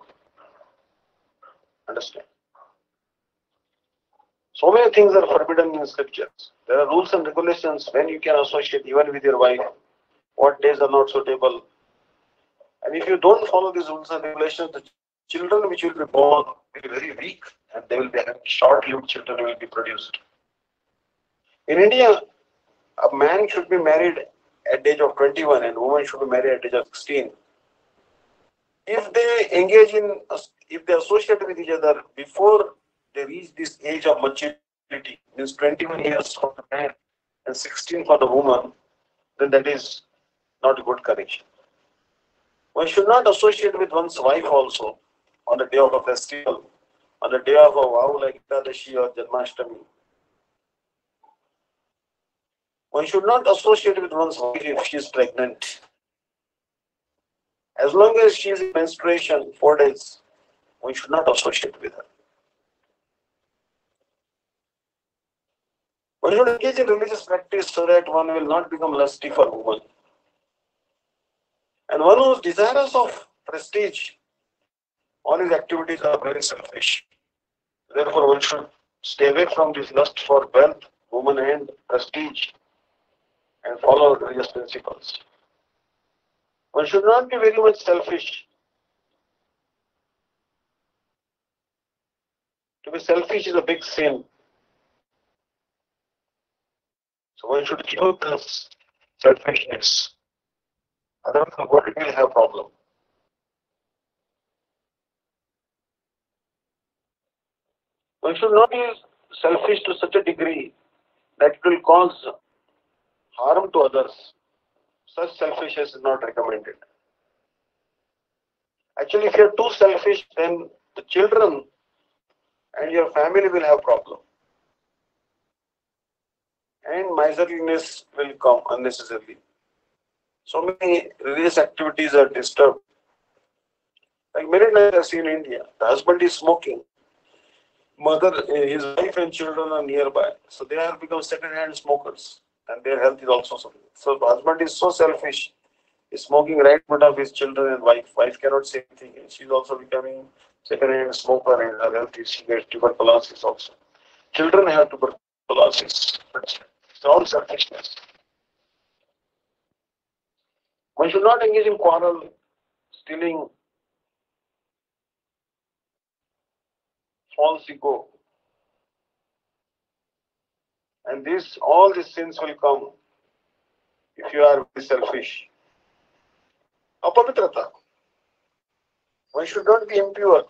Understand. So many things are forbidden in scriptures. There are rules and regulations when you can associate even with your wife, what days are not suitable. And if you don't follow these rules and regulations, the children which will be born will be very weak and they will be short-lived children will be produced. In India, a man should be married at the age of 21 and a woman should be married at the age of 16. If they associate with each other before they reach this age of maturity, means 21 years for the man and 16 for the woman, then that is not a good connection. One should not associate with one's wife also on the day of a festival, on the day of a vow like Ekadashi or Janmashtami. One should not associate with one's wife if she is pregnant. As long as she is in menstruation 4 days, one should not associate with her. One should engage in religious practice so that one will not become lusty for woman. And one who is desirous of prestige, all his activities are very selfish. Therefore, one should stay away from this lust for wealth, woman, and prestige, and follow religious principles. One should not be very much selfish. To be selfish is a big sin. So one should give up this selfishness. Otherwise, the world will have problem. One should not be selfish to such a degree that it will cause harm to others. Such selfishness is not recommended. Actually, if you are too selfish, then the children and your family will have problem. And miserliness will come unnecessarily. So many religious activities are disturbed. Like many times I've seen in India, the husband is smoking. Mother, his wife and children are nearby. So they have become second-hand smokers. And their health is also suffering. So the husband is so selfish. He's smoking right in front of his children and wife. Wife cannot say anything. And she's also becoming second-hand smoker and her health is, she gets tuberculosis also. Children have tuberculosis. It's all selfishness. One should not engage in quarrel, stealing, false ego. And all these sins will come if you are very selfish. Apavitrata. One should not be impure.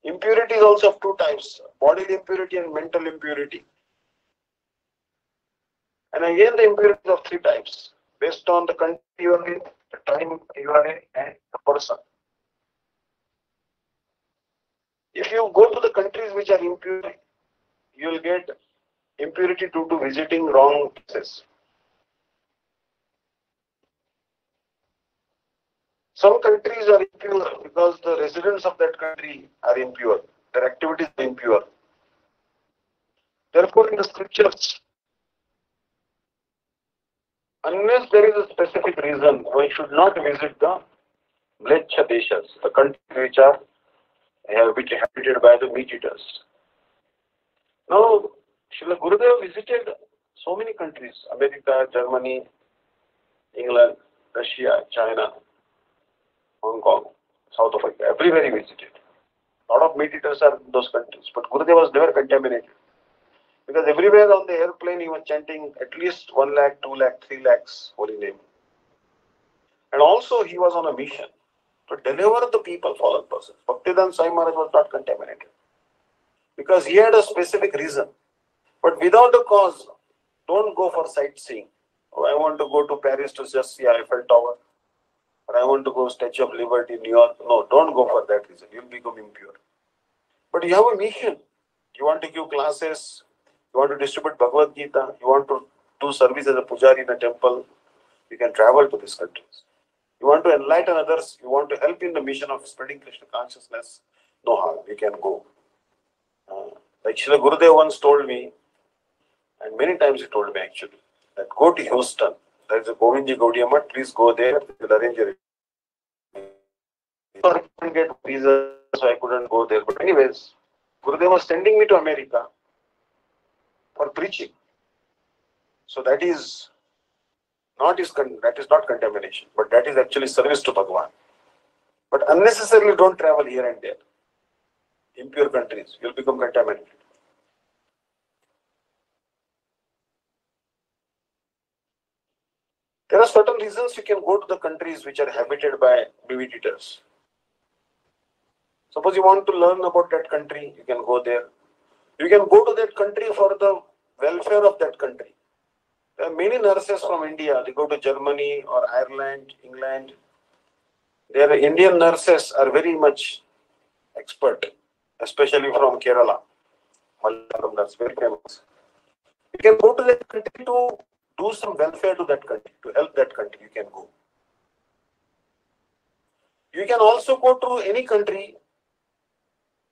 Impurity is also of two types, bodily impurity and mental impurity. And again the impurity is of three types, based on the country you are in, the time you are in, and the person. If you go to the countries which are impure, you will get impurity due to visiting wrong places. Some countries are impure because the residents of that country are impure. Their activities are impure. Therefore, in the scriptures, unless there is a specific reason, one should not visit the Mleccha Deshas, the countries which are habited by the meat eaters. Now, Srila Gurudev visited so many countries, America, Germany, England, Russia, China, Hong Kong, South Africa, everywhere he visited. A lot of meat eaters are in those countries, but Gurudev was never contaminated. Because everywhere on the airplane he was chanting at least 1 lakh, 2 lakh, 3 lakhs holy name. And also he was on a mission to deliver the people, fallen persons. Bhaktivedanta Swami Maharaj was not contaminated. Because he had a specific reason. But without a cause, don't go for sightseeing. Oh, I want to go to Paris to just see Eiffel Tower. Or I want to go Statue of Liberty, New York. No, don't go for that reason. You'll become impure. But you have a mission. You want to give classes. You want to distribute Bhagavad Gita. You want to do service as a pujari in a temple. You can travel to these countries. You want to enlighten others. You want to help in the mission of spreading Krishna consciousness. No harm. You can go. Like Srila Gurudev once told me, and many times he told me actually, that go to Houston. There is a Govindji Gaudiya Math. Please go there. They will arrange a I couldn't get visa, so I couldn't go there. But anyways, Gurudev was sending me to America for preaching. So that is not contamination, but that is actually service to Bhagavan. But unnecessarily don't travel here and there. Impure countries, you'll become contaminated. There are certain reasons you can go to the countries which are habited by BV eaters. Suppose you want to learn about that country, you can go there. You can go to that country for the welfare of that country. There are many nurses from India. They go to Germany or Ireland, England. Their Indian nurses are very much expert, especially from Kerala. Malayalam, that's very famous. You can go to that country to do some welfare to that country, to help that country. You can go. You can also go to any country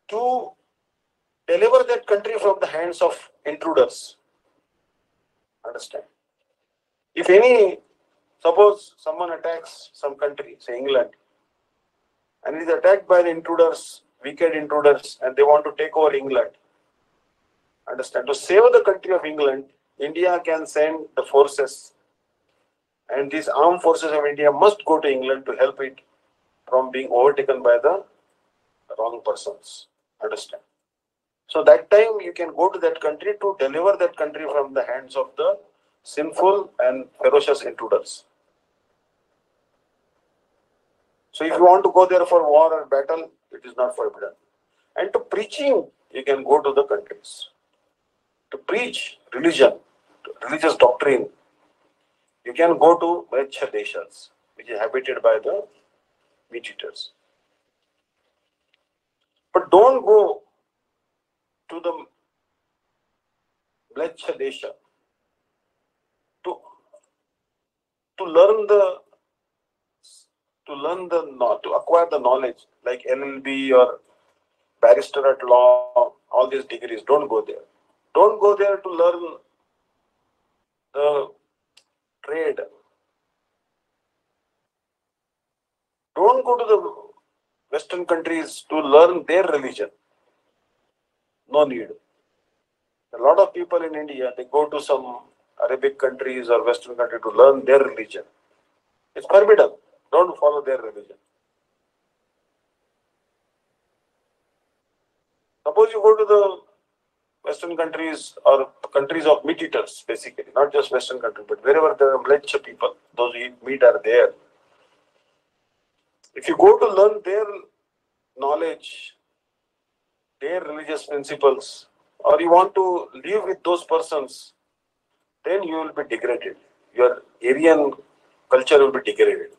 to deliver that country from the hands of intruders. Understand? If suppose someone attacks some country, say England, and is attacked by the intruders, wicked intruders, and they want to take over England. Understand? To save the country of England, India can send the forces, and these armed forces of India must go to England to help it from being overtaken by the wrong persons. Understand? So that time you can go to that country to deliver that country from the hands of the sinful and ferocious intruders. So if you want to go there for war or battle, it is not forbidden. And to preaching, you can go to the countries. To preach religion, religious doctrine, you can go to Mlecha Deshas, which is habited by the meat eaters. But don't go to the Mlecha Desha to acquire the knowledge, like LLB or barrister at law, all these degrees. Don't go there. Don't go there to learn the trade. Don't go to the Western countries to learn their religion. No need. A lot of people in India, they go to some Arabic countries or Western country to learn their religion. It's forbidden. Don't follow their religion. Suppose you go to the Western countries or countries of meat eaters, basically, not just Western countries, but wherever there are Mlecha people, those who eat meat are there. If you go to learn their knowledge, their religious principles, or you want to live with those persons, then you will be degraded. Your Aryan culture will be degraded.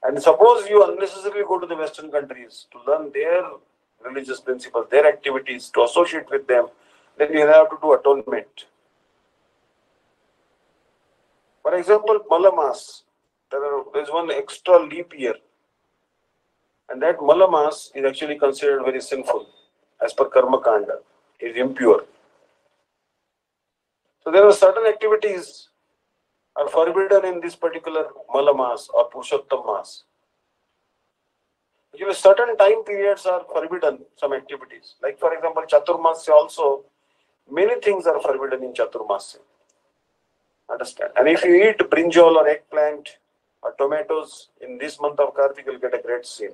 And suppose you unnecessarily go to the Western countries to learn their religious principles, their activities, to associate with them, then you have to do atonement. For example, Malamas, there is one extra leap year, and that Malamas is actually considered very sinful as per Karma Kanda. It is impure. So there are certain activities are forbidden in this particular Malamas or Purushottam Mas. Actually, certain time periods are forbidden, some activities. Like for example, Chaturmasya also, many things are forbidden in Chaturmasya. Understand? And if you eat brinjal or eggplant or tomatoes in this month of Kartik, you'll get a great sin.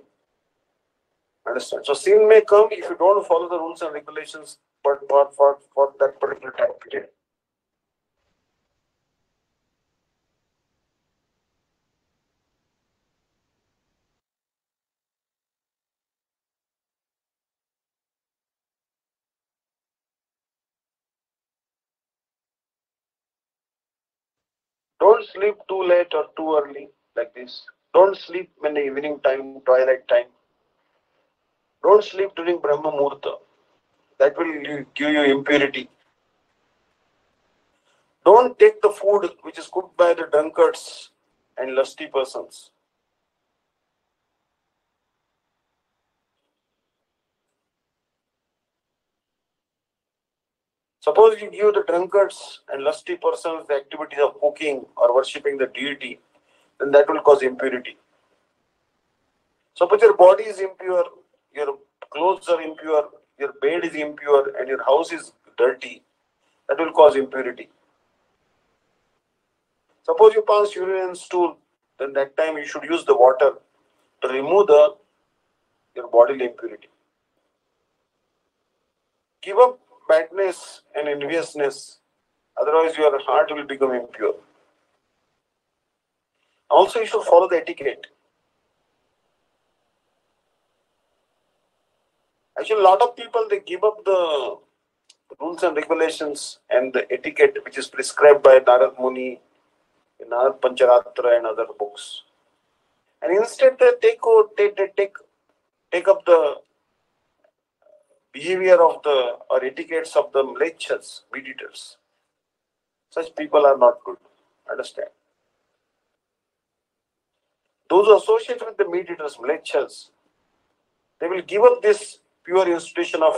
Understand? So sin may come if you don't follow the rules and regulations for that particular time period. Don't sleep too late or too early like this. Don't sleep in the evening time, twilight time. Don't sleep during Brahma Muhurta. That will give you impurity. Don't take the food which is cooked by the drunkards and lusty persons. Suppose you give the drunkards and lusty persons the activities of cooking or worshipping the deity, then that will cause impurity. Suppose your body is impure, your clothes are impure, your bed is impure, and your house is dirty, that will cause impurity. Suppose you pass urine and stool, then that time you should use the water to remove your bodily impurity. Give up badness and enviousness, otherwise your heart will become impure. Also, you should follow the etiquette. Actually, a lot of people, they give up the rules and regulations and the etiquette which is prescribed by Narad Muni in Narad Pancharatra and other books. And instead they take up the behavior of the or etiquettes of the mlechas, meat eaters. Such people are not good. Understand? Those who associate with the meat eaters, mlechas, they will give up this pure institution of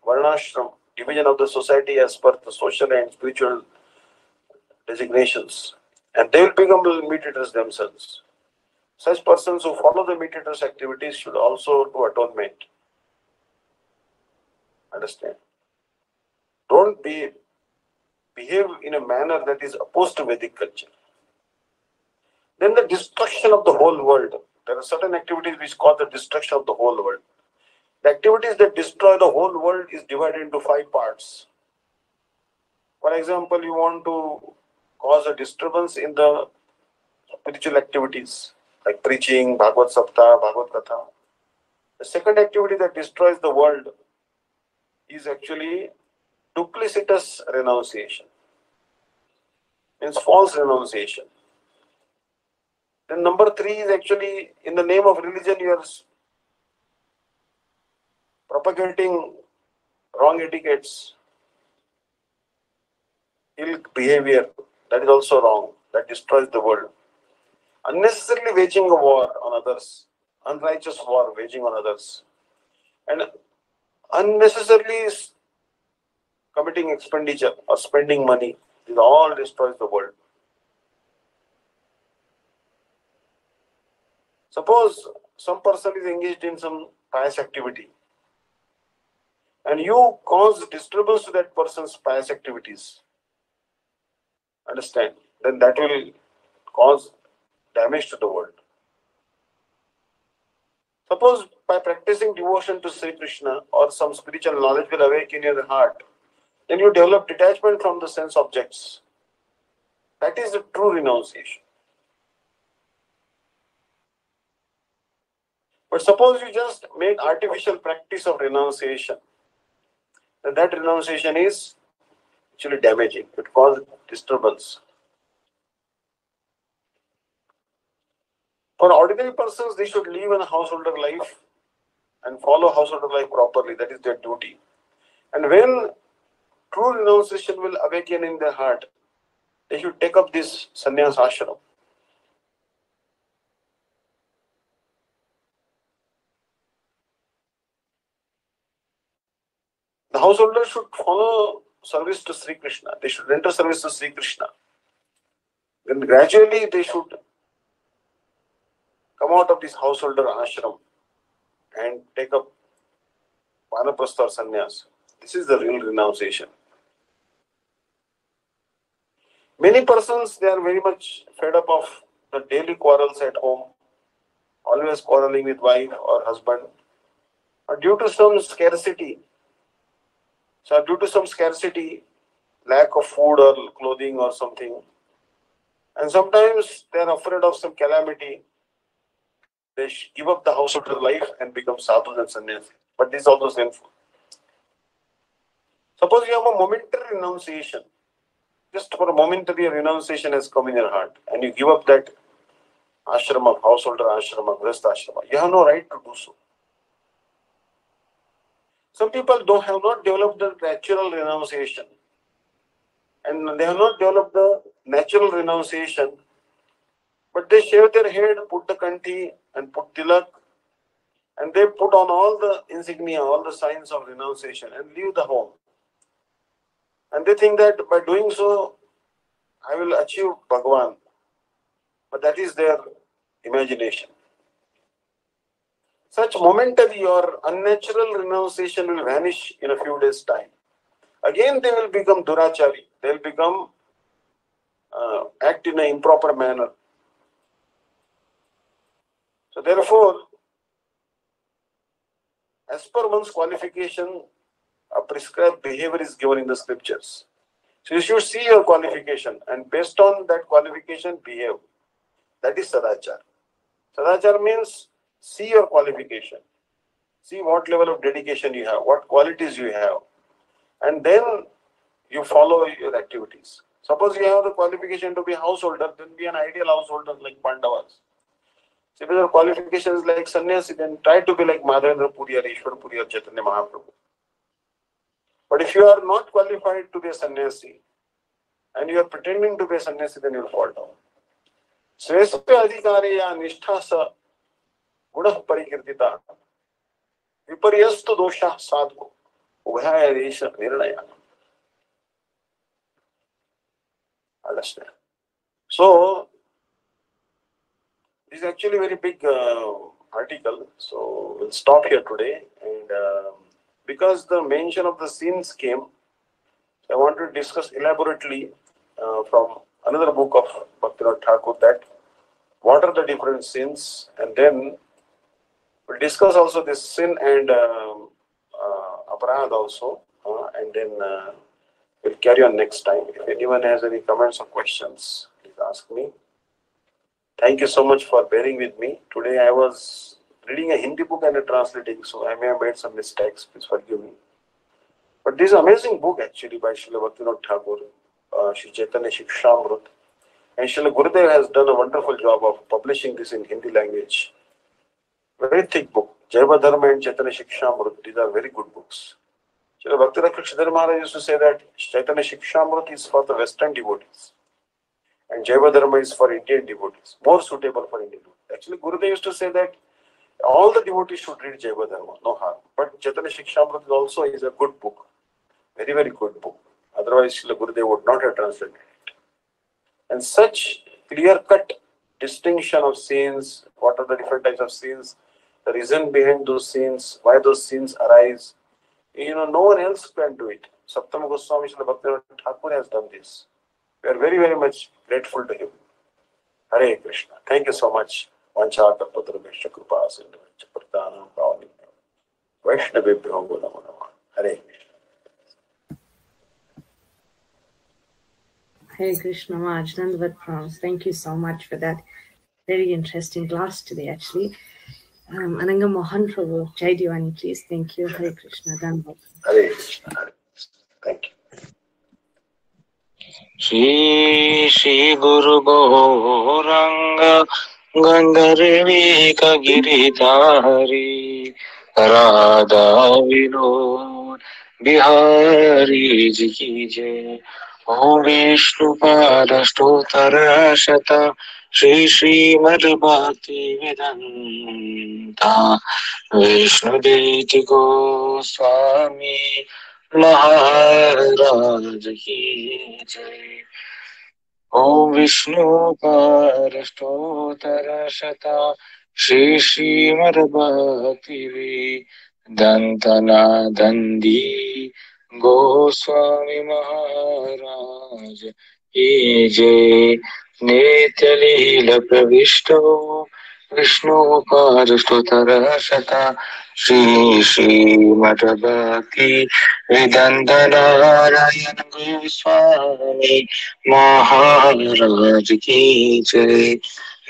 varnashram, division of the society as per the social and spiritual designations, and they will become meat eaters themselves. Such persons who follow the meat eaters' activities should also do atonement. Understand? Don't behave in a manner that is opposed to Vedic culture. Then the destruction of the whole world. There are certain activities which cause the destruction of the whole world. The activities that destroy the whole world is divided into 5 parts. For example, you want to cause a disturbance in the spiritual activities like preaching, Bhagavad Saptah, Bhagavad Katha. The second activity that destroys the world is actually duplicitous renunciation. Means false renunciation. Then number 3 is actually in the name of religion you are propagating wrong etiquettes, ill behavior. That is also wrong. That destroys the world. Unnecessarily waging a war on others, unrighteous war waging on others, and unnecessarily committing expenditure or spending money. This all destroys the world. Suppose some person is engaged in some pious activity and you cause disturbance to that person's pious activities. Understand? Then that will cause damage to the world. Suppose by practicing devotion to Sri Krishna or some spiritual knowledge will awaken in your heart, then you develop detachment from the sense objects. That is the true renunciation. But suppose you just make artificial practice of renunciation, then that renunciation is actually damaging. It causes disturbance. For ordinary persons, they should live a householder life and follow householder life properly. That is their duty. And when true renunciation will awaken in their heart, they should take up this sannyas ashram. The householder should follow service to Sri Krishna. They should render service to Sri Krishna. Then gradually they should come out of this householder ashram and take up vanaprastha or sannyas. This is the real renunciation. Many persons, they are very much fed up of the daily quarrels at home, always quarreling with wife or husband, or due to some scarcity. So due to some scarcity, lack of food or clothing or something, and sometimes they are afraid of some calamity, they give up the householder life and become sadhus and sannyasis. But this is also sinful. Suppose you have a momentary renunciation. Just for a momentary renunciation has come in your heart, and you give up that ashrama, householder ashrama, grihastha ashrama. You have no right to do so. Some people have not developed the natural renunciation, and they have not developed the natural renunciation, but they shave their head, put the kanti and put tilak, and they put on all the insignia, all the signs of renunciation and leave the home. And they think that by doing so, I will achieve Bhagavan. But that is their imagination. Such momentary or unnatural renunciation will vanish in a few days' time. Again, they will become durachari. They will become act in an improper manner. So therefore, as per one's qualification, a prescribed behavior is given in the scriptures. So you should see your qualification and based on that qualification, behave. That is sadachar. Sadachar means see your qualification. See what level of dedication you have, what qualities you have. And then you follow your activities. Suppose you have the qualification to be a householder, then be an ideal householder like Pandavas. So if your qualification is like sannyasi, then try to be like Madhavendra Puri or Ishwar Puri or Chaitanya Mahaprabhu. But if you are not qualified to be a sannyasi and you are pretending to be a sannyasi, then you will fall down. Svesya adhikariya nishtha sa gunah parikirtita viparyastu dosha sadhu ubhaya desha nirnaya. Understand? So, this is actually a very big article. So, we'll stop here today. And because the mention of the sins came, I want to discuss elaborately from another book of Bhaktivinoda Thakur, that what are the different sins, and then we'll discuss also this sin and aparad also, and then we'll carry on next time. If anyone has any comments or questions, please ask me. Thank you so much for bearing with me. Today I was reading a Hindi book and translating, so I may have made some mistakes. Please forgive me. But this is an amazing book actually by Srila Bhaktivinoda Thakur, Shri Chaitanya Shikshamrut. And Srila Gurudev has done a wonderful job of publishing this in Hindi language. Very thick book. Jaiva Dharma and Chaitanya Shikshamrut, these are very good books. Srila Bhaktivinoda Kshidhar Maharaj used to say that Chaitanya Shikshamrut is for the Western devotees and Jaiva Dharma is for Indian devotees, more suitable for Indian devotees. Actually, Gurudev used to say that all the devotees should read Jaiva Dharma, no harm. But Chaitanya Shikshamrut also is a good book, very, very good book. Otherwise, Srila Gurudev would not have translated it. And such clear-cut distinction of sins, what are the different types of sins, the reason behind those sins, why those sins arise, no one else can do it. Saptama Goswami Srila Bhaktivinoda Thakur has done this. We are very, very much grateful to him. Hare Krishna. Thank you so much. Vancha Kalpatra Vishya Kripa Sindhu Pratanam Pavani Vaishnavibhyo Namo Namah. Hare Krishna. Hare Krishna Maharaj, Dandavat Pranams. Thank you so much for that very interesting class today, actually. Ananga Mohan Prabhu, Jai Diwani, please. Thank you. Hare Krishna. Dandavat. Hare Krishna. Hare Krishna. Thank you. Shri Guru Gauranga Gandharvika Giridhari Radha Vinod Bihari Ji ki Jai. Om Vishnu Pada Stotara Shata Shri Srimad Bhakti Vedanta Vishnu Devi Goswami Maharaj ki Jai. Om Vishnu Parashtotara Shata Shri Srimad Bhakti Vedanta Dandi Goswami Maharaj ki Jai. Nitya Leela Pravishto Vishnu Parashtotara Shata Shri Srimad Bhakti Vedanta Narayana Goswami Maharaj ki Jai.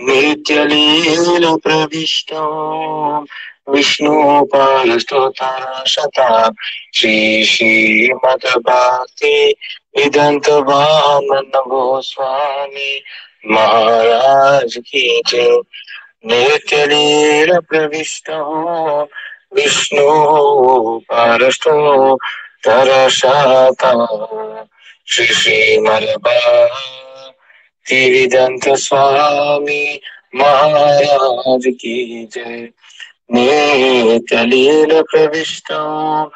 Nitya Leela Pravishto Vishnu Parashtotara Shata Shri Srimad Bhakti Vedanta Vamana Goswami Maharaj ki Jai. Nitya Leela Pravishto Vishnu Parashto Tarashata Shri Srimad Bhakti Vedanta Swami Maharaj ki Jai. Nitya Leela Pravishto